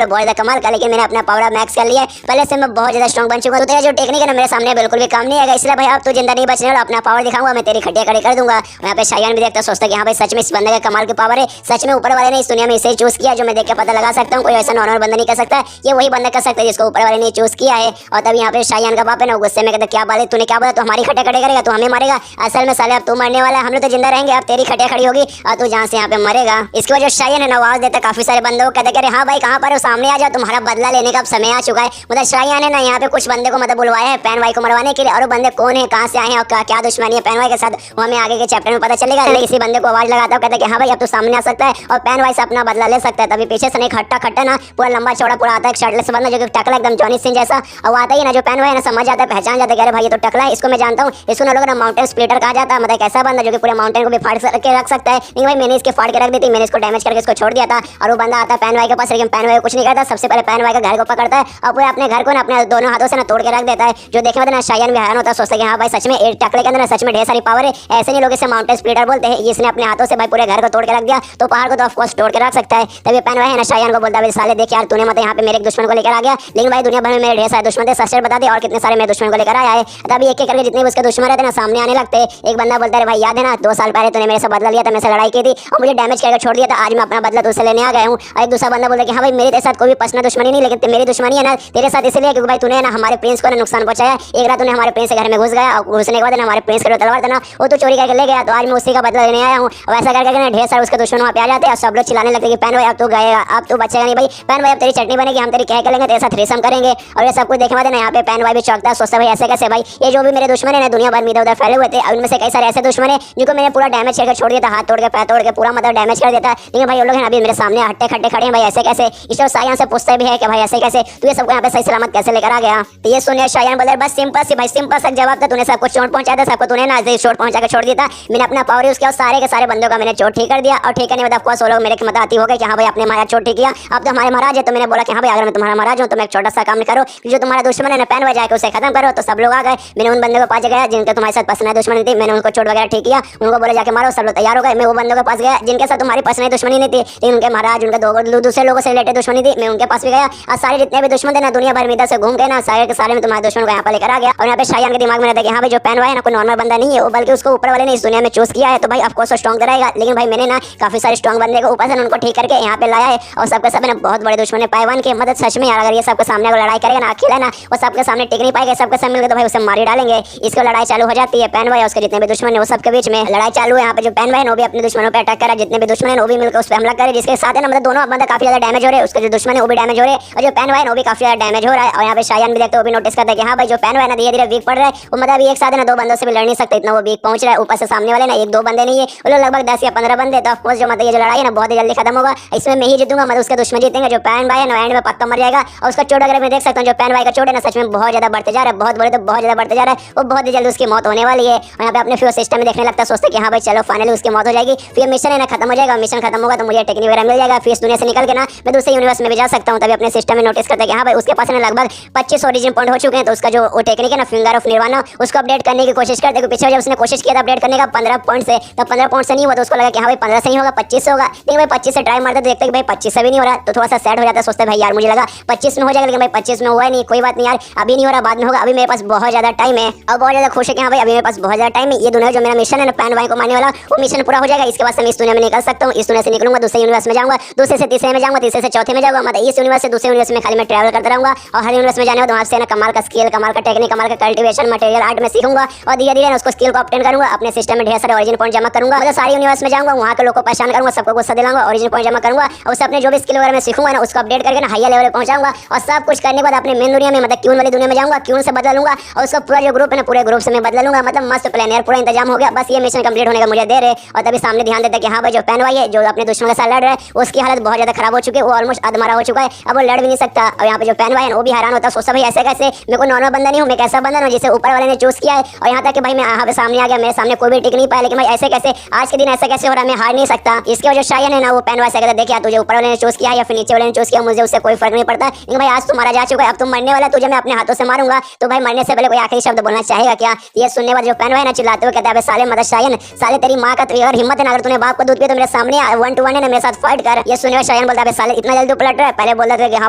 है, बहुत ज्यादा कमाल का, लेकिन मैंने अपना पावर मैक्स कर लिया है, पहले से मैं बहुत ज्यादा स्ट्रॉन्ग बन चुका हूँ। तो तेरा जो टेक्निक है ना मेरे सामने बिल्कुल भी काम नहीं आएगा, इसलिए भाई अब तू जिंदा नहीं बचने वाला, अपना पावर दिखाऊंगा, मैं तेरी खड्डे खड़े कर दूंगा। यहाँ पे शायान भी देखता सोचता कि हाँ भाई सच में इस बंदे का कमाल की पावर है, सच में ऊपर वाले ने इस दुनिया में इसे चूज किया जो मैं देख के पता लगा सकता हूँ। कोई ऐसा नॉर्मल बंदा नहीं कर सकता, ये वही बंदा कर सकता है जिसको ऊपर वाले ने चूज किया है। और तभी यहाँ पे शायान का बाप है ना गुस्से में कहता क्या बात तूने क्या बोला, तो हमारी खड्डे खड़े करेगा, तो हमें मारेगा, असल में साले अब तू मरने वाला है, हम लोग तो जिंदा रहेंगे, अब तेरी खड्डे खड़ी होगी और तू जहाँ से यहाँ पे मरेगा। इसकी वजह शायान है ना आवाज देता काफी सारे बंदों को, कहते अरे हाँ भाई कहाँ पर हो, सामने आ जाओ, तुम्हारा बदला लेने का अब समय आ चुका है। मतलब शायान है ना यहाँ पे कुछ बंदे को मतलब बुलवाया है पैन भाई को मरवाने के लिए, और वो बंदे कौन है, कहाँ से आए हैं और क्या दुश्मनी है पैन भाई के साथ, वो हमें आगे के चैप्टर में पता चलेगा। इसी बंदे को आवाज लगाता हूँ, कहता है हाँ भाई अब तो सामने आ सकता है और पैन भाई से अपना बदला ले सकता है। तभी पीछे से नहीं खट्टा खट्टा ना पूरा लंबा चौड़ा पूरा आता है शर्टलेस बंदा जो कि टकला एकदम जॉनी सिंह जैसा, और आता ही ना जो पैन भाई ना समझ जाता है, पहचान जाता है, अरे भाई ये तो टकला है, इसको मैं जानता हूँ, इसको ना लोग ना माउंटेन स्प्लिटर कहा जाता है। मतलब ऐसा बंदा जो कि पूरे माउंटेन को भी फाड़ के रख सकता है। नहीं भाई मैंने इसके फाड़ के रख दी थी, मैंने इसको डैमेज करके इसको छोड़ दिया था, और वो बंदा आता है पैन भाई के पास, लेकिन पैन भाई कुछ नहीं करता, सबसे पहले पैन भाई का घर को पकड़ता है और पूरे अपने घर को ना अपने दोनों हाथों से ना तोड़ के रख देता है। जो देखने में ना शायान भी हैरान होता है, सोचता है कि हाँ भाई सच में एक टकले के अंदर सच में ढेर सारी पावर है, ऐसे नहीं लोग इसे माउंटेन स्प्लिटर बोलते हैं। इसने अपने हाथों से भाई पूरे घर को तोड़ के रख दिया, तो पहाड़ को तो ऑफ कोर्स तोड़ के रख सकता है। तभी पैन भाई है ना शायान को बोलता है साले देख यार तूने मतलब यहाँ पे मेरे दुश्मन को लेकर आ गया, लेकिन भाई दुनिया भर में मेरे ढेर सारे दुश्मन थे, सच बता दे और कितने सारे मेरे दुश्मन को लेकर आया है। तभी एक एक करके जितने भी उसके दुश्मन रहते ना सामने आने लगते। एक बंदा बोलता है भाई याद है ना 2 साल पहले तूने मेरे से बदला लिया था, मेरे से लड़ाई की थी और मुझे डैमेज करके छोड़ दिया था, आज मैं अपना बदला तुझसे लेने आ गया हूँ। और एक दूसरा बंदा बोलता है कि हाँ भाई मेरे साथ कोई भी पर्सनल दुश्मनी नहीं, लेकिन मेरी दुश्मनी है ना तेरे साथ इसलिए क्योंकि भाई तूने ना हमारे प्रिंस को ना नुकसान पहुंचाया। एक रात तूने हमारे प्रिंस के घर में घुस गया और घुसने के बाद हमारे प्रिंस का जो तलवार था ना वो तो चोरी करके ले गया, तो आज मैं उसी का बदला लेने आया हूँ। वैसा करके ना ढेर सारे उसके दुश्मन वहाँ पे आ जाते हैं और सब लोग चिल्लाने लगते कि पैन भाई अब तू गएगा, अब तू बचेगा नहीं भाई, पैन भाई अब तेरी चटनी बनेगी, हम तेरी क्या करेंगे, तेरे साथ रेसम करेंगे। और ये सब कुछ देखने बाद ना यहाँ पे पैन भाई भी चौंकता है, सोचता भाई ऐसे कैसे भाई, ये जो भी मेरे दुश्मन है ना दुनिया भर में इधर उधर फैले हुए थे, उनमें से कई सारे ऐसे दुश्मन है जिनको मैंने पूरा डैमेज करके छोड़ दिया था, हाथ तोड़ के पैर तोड़ के पूरा मतलब डैमेज कर देता है। लेकिन भाई वो लोग अभी मेरे सामने हट्टे खट्टे खड़े हैं, भाई ऐसे कैसे। इस शायान से पूछते भी है कि भाई ऐसे कैसे तू ये सबको यहाँ पे सही सलामत कैसे लेकर आ गया। तो ये सुनिए शायान बोले बस सिंपल सी भाई सिंपल सा जवाब था, तूने सबको चोट पहुंचाया था, सबको तूने ना चोट पहुंचा के छोड़ दिया था, मैंने अपना पावर यूज किया और सारे के सारे बंदों का मैंने चोट ठीक कर दिया। और ठीक करने के बाद ऑफकोर्स वो लोग मेरे मदद आती हो गई कि हाँ भाई अपने हमारा चोट ठीक किया, अब तो हमारे महाराज है। तो मैंने बोला कि हाँ भाई अगर मैं तुम्हारा महाराज हूँ तो मैं एक छोटा सा काम करो, जो तुम्हारा दुश्मन है ना पैन बजा के उसे खत्म करो। तो सब लोग आ गए, मैंने उन बंदों के पास गया जिनके तुम्हारे साथ पसंद दुश्मनी थी, मैंने उनको चोट वगैरह ठीक किया, उनको बोला जाके मारो, सब लोग तैयार हो गए। मैं वो बंदों के पास गया जिनके साथ तुम्हारी पसंद दुश्मनी नहीं थी, लेकिन उनके महाराज उनके दो दूसरे लोगों से रिलेटेड दुश्मनी थी, मैं उनके पास भी गया और सारे जितने भी दुश्मन थे ना दुनिया भर में इधर से घूम के ना सारे के सारे में तुम्हारे दुश्मन को यहाँ पर लेकर आ गया। और यहाँ पे शायान के दिमाग में रहता है कि हाँ भाई जो पैन भाई है ना कोई नॉर्मल बंदा नहीं है, वो बल्कि उसको ऊपर वाले ने इस दुनिया में चूज किया है, तो भाई ऑफकोर्स स्ट्रॉन्ग रहेगा। लेकिन भाई मैंने ना काफी सारे स्ट्रॉन्ग बंदे को ऊपर से उनको ठीक करके यहाँ पे लाया है और सबके सब ना बहुत बड़े दुश्मन है पाइवान के मदद। सच में यार अगर ये सबके सामने अगर लड़ाई करेगा ना अकेला ना वो सबके सामने टिक नहीं पाएगा, सबके सामने मिलकर तो भाई उसे मार ही डालेंगे। इसको लड़ाई चालू हो जाती है, पैन भाई और उसके जितने भी दुश्मन है वो सबके बीच में लड़ाई चालू है। यहाँ पे जो पैन भाई है वो भी अपने दुश्मनों पे अटैक करा, जितने भी दुश्मन है वो भी मिलकर उस पर हमला करे, जिसके साथ है ना मतलब दोनों बंदे काफी ज्यादा डैमेज हो रहे हैं, उसके जो दुश्मन है वो भी डैमेज हो रहे हैं और जो पैन भाई है वो भी काफी ज्यादा डैमेज हो रहा है। और यहाँ पे शायान भी देखते वो भी नोटिस करता है कि हाँ भाई जो पैन भाई ना धीरे धीरे वीक पड़ रहा है, वो मतलब एक साथ है ना 2 बंदों से भी लड़ नहीं सकते, इतना वो वीक पहुंच रहा है। ऊपर से सामने वाले ना 1-2 बंदे नहीं है, वो लोग लगभग 10 या 15 बंदे। तो ऑफकोर्स जो मतलब ये जो लड़ाई है ना बहुत ही जल्दी खत्म होगा, इसमें मैं ही जीतूंगा, मतलब उसके दुश्मन जीतेंगे। जो पैन भाई है ना एंड में पक्का मर जाएगा और उसका चोट अगर मैं देख सकता हूँ, जो पैन भाई का चोट है ना सच में बहुत ज्यादा बढ़ते जा रहा है, बहुत बड़े तो बहुत ज्यादा बढ़ते जा रहा है, वो बहुत ही जल्दी उसकी मौत होने वाली है। और यहाँ पे अपने फ्यूज सिस्टम में देखने लगता है, सोचते कि हाँ भाई चलो फाइनली उसकी मौत हो जाएगी, फिर मिशन है ना खत्म हो जाएगा, मिशन खत्म होगा तो मुझे टेक्निक वगैरह मिल जाएगा, फिर इस दुनिया से निकल के ना मैं दूसरे यूनिवर्स में भी जा सकता हूँ। तभी अपने सिस्टम में नोटिस करते हैं कि हाँ भाई उसके पास ना लगभग 25 ओरिजिन पॉइंट हो चुके हैं, तो उसका जो टेक्निक है ना फिंगर ऑफ निर्वाणा उसको अपडेट करने की कोशिश करते हैं। पीछे जब उसने कोशिश किया था अपडेट करने का 15 पॉइंट से, तो 15 पॉइंट से नहीं हुआ, तो उसको लगा कि हाँ भाई 15 से नहीं होगा 25 से होगा। लेकिन भाई 25 से ट्राई मारते तो देखते कि भाई 25 से भी नहीं हो रहा, तो थोड़ा सा सैड हो जाता है, सोचते भाई यार मुझे लगा 25 में हो जाएगा, लेकिन भाई 25 में हुआ ही नहीं। कोई बात नहीं यार, अभी नहीं हो रहा बाद में होगा, अभी मेरे पास बहुत ज्यादा टाइम है और बहुत ज्यादा खुश है कि हाँ भाई अभी मेरे पास बहुत ज्यादा टाइम है। ये दुनिया जो मेरा मिशन है ना पैन भाई को मारने वाला वो मिशन पूरा हो जाएगा, इसके बाद मैं इस दुनिया में निकल सकता हूँ। इस दुनिया से निकलूंगा दूसरे यूनिवर्स में जाऊंगा, दूसरे से तीसरे में जाऊंगा, तीसरे से चौथे में जाऊंगा, मतलब इस यूनिवर्स से दूसरे यूनिवर्स में खाली मैं ट्रैवल करता रहूंगा और हर यूनिवर्स में जाने के बाद वहाँ से ना कमाल का स्किल, कमाल का टेक्निक, कमाल का कल्टीवेशन, मटेरियल आर्ट में सीखूंगा और धीरे धीरे उसको स्किल को ऑब्टेन करूंगा, अपने सिस्टम में ढेर सारे ओरिजिन पॉइंट जमा करूंगा, मतलब सारे यूनिवर्स में जाऊंगा, वहाँ के लोगों को पहचान करूंगा, सबको गुस्सा दिलाऊंगा, ओरिजिन पॉइंट जमा करूंगा और उससे अपने जो भी स्किल वगैरह मैं सीखूंगा ना उसको अपडेट करके ना हायर लेवल पे पहुंचाऊंगा। और सब कुछ करने के बाद अपने मेन दुनिया में मतलब क्यून वाली दुनिया में जाऊंगा, क्यून से बदला लूंगा और उसका पूरा जो ग्रुप है ना पूरे ग्रुप से मैं बदला लूंगा, मतलब मस्त प्लान यार, पूरा इंतजाम हो गया, बस ये मिशन कंप्लीट होने का मुझे देर है। और तभी सामने ध्यान देता है कि हाँ भाई जो पैन भाई है जो अपने दुश्मन के साथ लड़ रहा है उसकी हालत बहुत ज्यादा खराब हो चुकी है, वो ऑलमोस्ट अधमरा हो चुका है, अब वो लड़ भी नहीं सकता। और यहाँ पे जो पैन भाई है वो भी हैरान होता है, सोचता भाई ऐसे कैसे, मेरे को नॉर्मल बंदा नहीं हूँ, मैं कैसा बंदा हूँ जिसे ऊपर वाले ने चूज किया है। और यहाँ तक कि भाई मैं यहाँ पे सामने आ गया, मेरे सामने कोई भी टिक नहीं पाया, लेकिन भाई ऐसे कैसे आज के दिन ऐसा कैसे हो रहा है, मैं हार नहीं सकता। इसके वजह शायन है ना वो पैन भाई से कहता देखिए तुझे ऊपर वाले ने चूज किया या फिर नीचे वाले ने चूज किया, मुझे उससे कोई फर्क नहीं पड़ता, लेकिन भाई आज तुम्हारा जा चुका है, अब तुम मरने वाला, तुझे मैं अपने हाथों से मारूंगा। तो भाई मरने से पहले कोई आखिरी शब्द बोलना चाहेगा क्या? ये सुनने वाले जो पैन भाई ना चिल्लाते हुए कहता है साले मदद शायन, साले तेरी माँ का, तो अगर हिम्मत है ना अगर तूने बाप को दूध पिया तो मेरे सामने 1 to 1 है ना मेरे साथ फाइट कर। ये सुने शायन बोलता है साले इतना जल्दी पलट रहा है, पहले बोलता था कि हाँ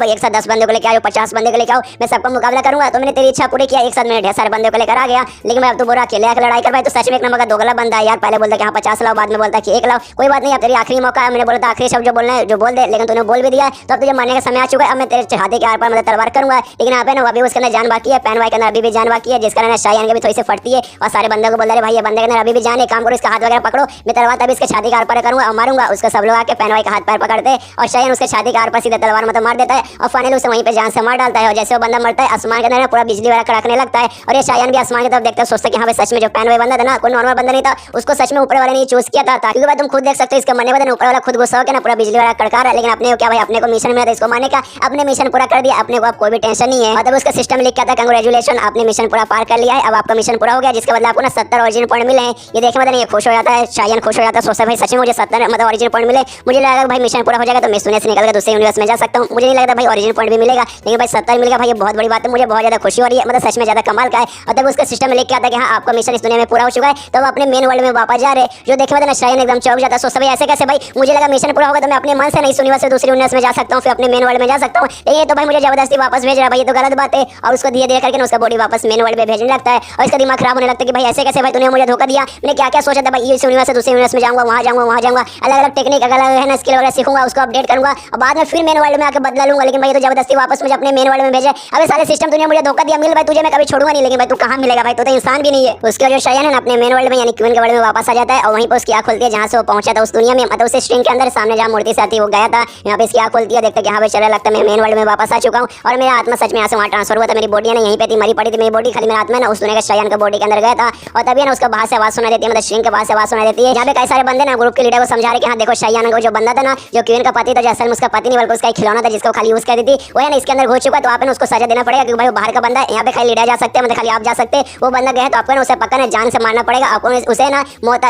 भाई एक साथ 10 बंदे को लेकर आओ, 50 बंदे को लेकर आओ, मैं सबका मुकाबला करूंगा। तो मैंने तेरी इच्छा पूरी किया, एक साथ मैंने ढेर सारे बंदे को लेकर आ गया। लेकिन मैं अब तो बोरा अकेले आकर लड़ाई कर भाई, तो सच में एक नंबर का दोगला बंदा है यार। पहले बोलता कि हाँ 50 लाओ, बाद में बोलता कि 1 लाओ। कोई बात नहीं, अब तेरी आखिरी मौका है। मैंने बोला था आखिरी शब्द जो बोलना है जो बोल दे, लेकिन तूने बोल भी दिया, तो अब तुझे मरने का समय आ चुका है। अब मैं तेरे छाती के आर पार मतलब तलवार करूंगा, लेकिन यहाँ पे ना अभी उसके अंदर जान बाकी है, पैन वाई के अंदर अभी भी जान बाकी है, जिसका ना शायन के भी थोड़ी सी फटती है। और सारे बंदों को बोल रहे भाई ये बंदे के अंदर अभी भी जान है, काम करो इसका हाथ वगैरह पकड़ो, मैं तलवार तभी इसके छाती के आर पार करूंगा और मारूंगा। उसका सब लोग आके पैन वाई का हाथ पैर पकड़ते हैं और शायन उसके छाती के आर पार सीधे तलवार मतलब मार देता है और फाइनली उसे वहीं पे जान से मार डालता है। और जैसे वो बंदा मरता है आसमान के अंदर पूरा बिजली वाला कड़कने लगता है और ये शायन भी आसमान की तरफ देखते सोचते कि हाँ भाई सच में जो पैन वाई बंदा था ना कोई नॉर्मल बंदा नहीं था, उसको सच में ऊपर वाले ने चूज किया था। क्योंकि भाई तुम खुद देख सकते हो इसके मरने के बाद ऊपर वाला खुद गुस्सा हो के ना पूरा बिजली वाला कड़का रहा है। लेकिन अपने क्या भाई अपने को मिशन मिला था इसको मारने का, अपने मिशन पूरा कर दिया, अपने को अब कोई भी टेंशन नहीं है। मतलब उसका सिस्टम लिख था कांग्रेचुलेशन आपने मिशन पूरा पार कर लिया है, अब आपका मिशन पूरा हो गया, जिसके बदले आपको ना 70 ओरिजिनल पॉइंट मिले हैं। ये देखने मतलब ये खुश हो जाता है, शायन खुश हो जाता है, सोचता है भाई सच में मुझे 70 मतलब ओरिजिनल पॉइंट मिले। मुझे लगा भाई मिशन पूरा हो जाएगा तो मैं शून्य से निकल कर दूसरे यूनिवर्स में जा सकता हूँ, मुझे नहीं लगता भाई ओरिजिनल पॉइंट भी मिलेगा। लेकिन भाई 70 मिल गया भाई, ये बहुत बड़ी बात है, मुझे बहुत ज्यादा खुशी हो रही है, मतलब सच में ज्यादा कमाल का है। और तब उसका सिस्टम में लिख के आता है कि हाँ आपका मिशन इस दुनिया में पूरा हो चुका है, तो वो अपने मेन वर्ल्ड में वापस जा रहे, जो देखने मतलब शायन एकदम चौंक जाता है, सोचता भाई ऐसे कैसे भाई, मुझे लगा मिशन पूरा होगा तो मैं अपने मन से नहीं यूनिवर्स से दूसरे यूनिवर्स में जा सकता हूँ, फिर अपने मेन वर्ल्ड में जा सकता हूँ। लेकिन ये तो भाई मुझे जबरदस्ती वापस भेज रहा है भाई, ये तो गलत बात है। और उसको धीरे धीरे करके उसका बॉडी वापस मेन वर्ल्ड में भेजने लगता है और इसका दिमाग खराब होने लगता है कि भाई ऐसे कैसे भाई तूने मुझे धोखा दिया, मैंने क्या क्या सोचा था भाई इस यूनिवर्स से दूसरे यूनिवर्स में जाऊंगा, वहां जाऊंगा, अलग अलग टेक्निक अलग अलग है ना स्किल वगैरह सीखूंगा, उसको अपडेट करूंगा और बाद में फिर मेन वर्ल्ड में आकर बदला लूंगा। लेकिन भाई तो जबरदस्ती वापस मुझे अपने मेन वर्ल्ड में भेजे। अबे सारे सिस्टम तूने मुझे धोखा दिया, मिल भाई तुझे मैं कभी छोड़ूंगा नहीं। लेकिन भाई तू कहां मिलेगा भाई, तू तो इंसान भी नहीं है। उसके जो शायन है ना अपने मेन वर्ल्ड में यानी क्वीन के वर्ल्ड में वापस आ जाता है और वहीं पर उसकी आंख खुलती है जहां से वो पहुंचा था उस दुनिया में, मतलब उस स्ट्रिंग के अंदर सामने जहां मूर्ति से आती वो गया था, यहाँ पे इसकी आंख खुलती है, देखते कि हाँ भाई चला लगता है मैं मेन वर्ल्ड में वापस आ चुका हूँ और मेरा आत्मा सच में यहाँ से वहाँ ट्रांसफर हुआ था। मेरी बॉडी है ना यहीं पे थी मरी पड़ी थी मेरी बॉडी, खाली मेरा आत्मा ना उस दुनिया के शायन के बॉडी के अंदर गया था। और तभी ना उसका बाहर से आवाज सुनाई देती है, मतलब स्ट्रिंग के बाहर से आवाज सुनाई देती है, जहाँ पे कई सारे बंदे ना ग्रुप के लीडर को समझा रहे कि हाँ देखो शायन को जो बंदा था ना जो क्वीन का पति था, जो असल में उसका पति नहीं बल्कि उसका खिलौना था जिसको खाली यूज करती थी, वो है ना इसके अंदर घुस चुका है, तो आपने उसको सजा देना पड़ेगा क्योंकि भाई वो बाहर का बंदा है, यहाँ पे खाली लीडर जा सकते हैं, मतलब खाली आप जा सकते हैं। वो बंदा गया तो आपको ना उसे पक्का ना जान से मारना पड़ेगा, आपको उसे ना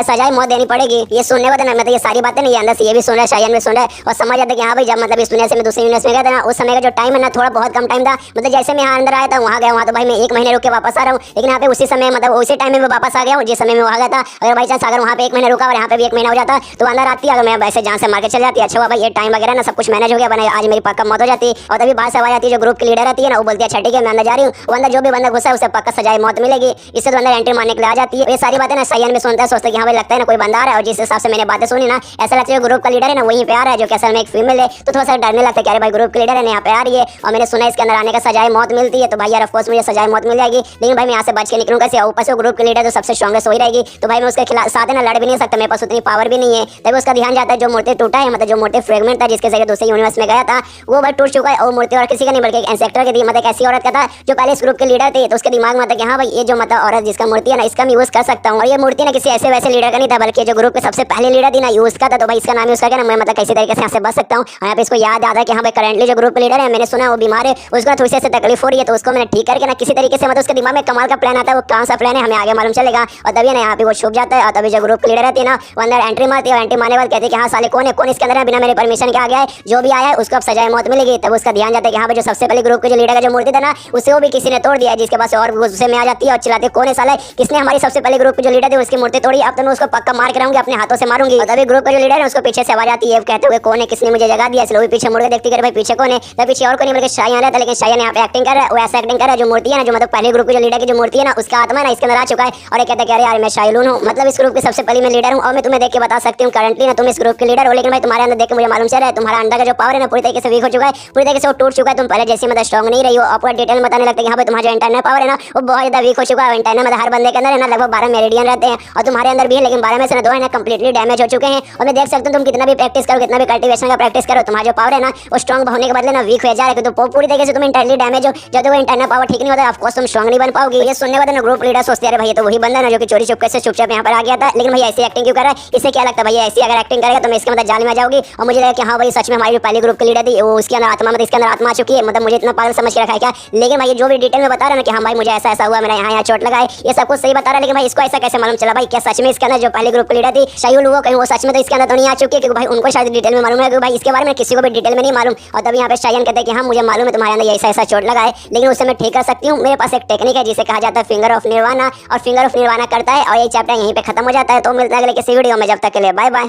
सजाए मौत देनी पड़ेगी। ये सुनने वाला ना मतलब ये सारी बातें नहीं अंदर से ये भी सुन रहा है शायन भी सुन रहा है और समझ जाता है कि हाँ भाई जब मतलब इस दुनिया से मैं दूसरी यूनिवर्स में गया था ना उस समय का जो टाइम है ना थोड़ा बहुत कम टाइम था, मतलब जैसे मैं यहाँ अंदर आया था वहाँ गया वहाँ तो भाई मैं 1 महीने रुक के वापस आ रहा हूँ। लेकिन यहाँ पे उसी समय मतलब उसी टाइम में मैं वापस आ गया हूँ जिस समय में वहाँ गया था। अगर भाई चांस अगर वहाँ पे 1 महीने रुका और यहाँ पे भी 1 महीना हो जाता तो अंदर आती अगर मैं वैसे जान से मार के चल जाती। अच्छा हुआ भाई ये टाइम वगैरह ना सब कुछ मैनेज हो गया, बना आज मेरी पक्का मौत हो जाती। और तभी बात से आवाज आती है जो ग्रुप की लीडर रहती है ना वो बोलती है अच्छा ठीक है मैं अंदर जा रही हूँ, वो अंदर जो भी बंदा घुसा है उसे पक्का सजाए मौत मिलेगी, इससे तो अंदर एंट्री मारने के लिए आ जाती है। ये सारी बातें ना शायन भी सुनता है, सोचता है कि हाँ भाई लगता है ना कोई बंदा आ रहा है और जिस हिसाब से मैंने बातें सुनी ना ऐसा लगता है ग्रुप का लीडर है ना वहीं पे आ रहा है जो कि असल में एक फीमेल है। तो थोड़ा सा डरने लगता है कि अरे भाई ग्रुप की लीडर है यहाँ पे आ रही है और मैंने सुना इसके अंदर आने का सजाए मौत मिलती है, तो भाई यार ऑफकोर्स मुझे सजाए मौत मिल जाएगी। लेकिन भाई मैं यहाँ से बच के निकलूँ कैसे, ऊपर से ग्रुप की लीडर तो सबसे स्ट्रॉन्गेस्ट वही रहेगी, तो भाई मैं उसके खिलाफ साथ ना लड़ भी नहीं सकता, मेरे पास उतनी पावर भी नहीं है। तभी उसका ध्यान जाता है जो मूर्ति टूटा है मतलब जो मूर्ति फ्रेगमेंट था जिसके जरिए दूसरे यूनिवर्स में गया था वो भाई टूट चुका है और मूर्ति और किसी का नहीं बल्कि एक इंसेक्टर की थी, मतलब एक ऐसी औरत का था जो पहले इस ग्रुप के लीडर थी। तो उसके दिमाग में था कि हाँ भाई ये जो मतलब औरत जिसका मूर्ति है ना इसका मैं यूज कर सकता हूँ और ये मूर्ति ना किसी ऐसे वैसे लीडर का नहीं था बल्कि जो ग्रुप के सबसे पहले लीडर थी ना यूज का था, तो भाई इसका नाम यूज करके ना मैं मतलब किसी तरीके से यहाँ से बच सकता हूँ। यहाँ पे इसको याद आता है कि हाँ भाई करंटली जो ग्रुप लीडर है मैंने सुना वो बीमार है, उसको थोड़ी सी तकलीफ हो रही है, तो उसको मैंने ठीक करके ना किसी तरीके से मतलब उसके दिमाग में कमाल का प्लान आता है, वो कौन सा प्लान है हमें आगे मालूम चलेगा। और तभी ना यहाँ पे वो छुप जाता है और तभी जो ग्रुप की लीडर रहती है ना वो अंदर एंट्री मारती है और एंट्री मारने बाद कहती है कि हाँ साले कौन है कौन इसके अंदर है बिना मेरे परमिशन के आ गया है, जो भी आया है उसको अब सजाए मौत मिलेगी। तब उसका ध्यान जाता है कि हाँ भाई जो सबसे पहले ग्रुप के जो लीडर का जो मूर्ति था ना उसे वो भी किसी ने तोड़ दिया है, जिसके पास और गुस्से में आ जाती है और चिल्लाती है कौन है साले किसने हमारी सबसे पहले ग्रुप के जो लीडर थे उसकी मूर्ति तोड़ी, अब तो मैं उसको पक्का मार के रहूंगी अपने हाथों से मारूंगी। और तभी ग्रुप का जो लीडर है उसको पीछे से आवाज आती है कहते हुए कौन है किसने मुझे जगह दिया, इसलिए वो पीछे मुड़ के देखती है भाई पीछे कौन है, तब पीछे और कोई नहीं बल्कि शायन रहता है। लेकिन शायन यहाँ पे एक्टिंग कर रहा है, वो ऐसा एक्टिंग कर रहा है जो मूर्ति है ना जो मतलब पहले ग्रुप के जो लीडर की जो मूर्ति है ना उसका आत्मा ना इसके अंदर आ चुका है और ये कहता है कि अरे यार मैं शायलून हूँ, मतलब इस ग्रुप की सबसे पहले मैं लीडर हूँ और मैं तुम्हें देख के बता सकती हूँ करंटली ना तुम इस ग्रुप के लीडर हो। लेकिन भाई तुम्हारे अंदर देख के मुझे मालूम चल रहा है तुम्हारा अंदर का जो पावर है ना पूरी तरीके से वीक हो चुका है, पूरी तरीके से वो टूट चुका है, तुम पहले जैसे मतलब स्ट्रॉन्ग नहीं रही हो। आपको डिटेल में बताने लगता है कि हाँ भाई तुम्हारा जो इंटरनल पावर है ना वो बहुत ज्यादा वीक हो चुका है। इंटरनल मतलब हर बंदे के अंदर है ना लगभग 12 मेरिडियन रहते हैं और तुम्हारे अंदर भी है, लेकिन 12 में से 2 है ना कंप्लीटली डैमेज हो चुके हैं। और मैं देख सकता हूँ तुम कितना भी प्रैक्टिस करो कितना भी कल्टीवेशन का प्रैक्टिस करो तुम्हारा जो पावर है ना वो स्ट्रॉन्ग होने के बदले ना वीक हो जा रहा है, तो पूरी तरीके से तुम इंटरनली डैमेज हो। जब तक वो इंटरनल पावर ठीक नहीं होता ऑफ कोर्स तुम स्ट्रॉन्ग नहीं बन पाओगे। ये सुनने वाले ना ग्रुप लीडर सोचते हैं भाई तो वही बंदा ना जो कि चोरी चुपके से चुपचाप यहाँ पर आ गया था, लेकिन भाई ऐसी एक्टिंग क्यों कर रहा है, इसे क्या लगता है भाई ऐसी अगर एक्टिंग करेगा तो मैं इसके मतलब जाल में आ जाऊंगी। और मुझे लगा कि हाँ भाई सच में हमारी जो पहले ग्रुप की लीडर थी वो उसके अंदर आत्मा मतलब इसके अंदर आत्मा आ चुकी है, मतलब मुझे इतना पागल समझ के रखा है क्या। लेकिन भाई जो भी डिटेल में बता रहा है ना कि हाँ भाई मुझे ऐसा ऐसा हुआ मेरा यहाँ चोट लगा है ये सब कुछ सही बता रहा है, लेकिन भाई इसको ऐसा कैसे मालूम चला भाई क्या सच में इसके अंदर जो पहले ग्रुप की लीडर थी शायद वो कहीं वो सच में तो इसके अंदर तो नहीं आ चुकी है, क्योंकि भाई उनको शायद डिटेल में मालूम है, क्योंकि भाई इसके बारे में किसी को भी डिटेल में नहीं मालूम। और तभी यहाँ पे शायन कहते हैं कि हाँ मुझे मालूम है तुम्हारे अंदर ऐसा ऐसा चोट लगा है, लेकिन उससे मैं ठीक कर सकती हूँ। मेरे पास एक टेक्निक है जिसे कहा जाता है फिंगर ऑफ निर्वाणा, और फिंगर ऑफ निर्वाणा करता है और ये चैप्टर यहीं पे खत्म हो जाता है। तो मिलता है अगले किसी वीडियो में। जब तक के लिए bye bye.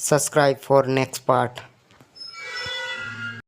Subscribe for next part.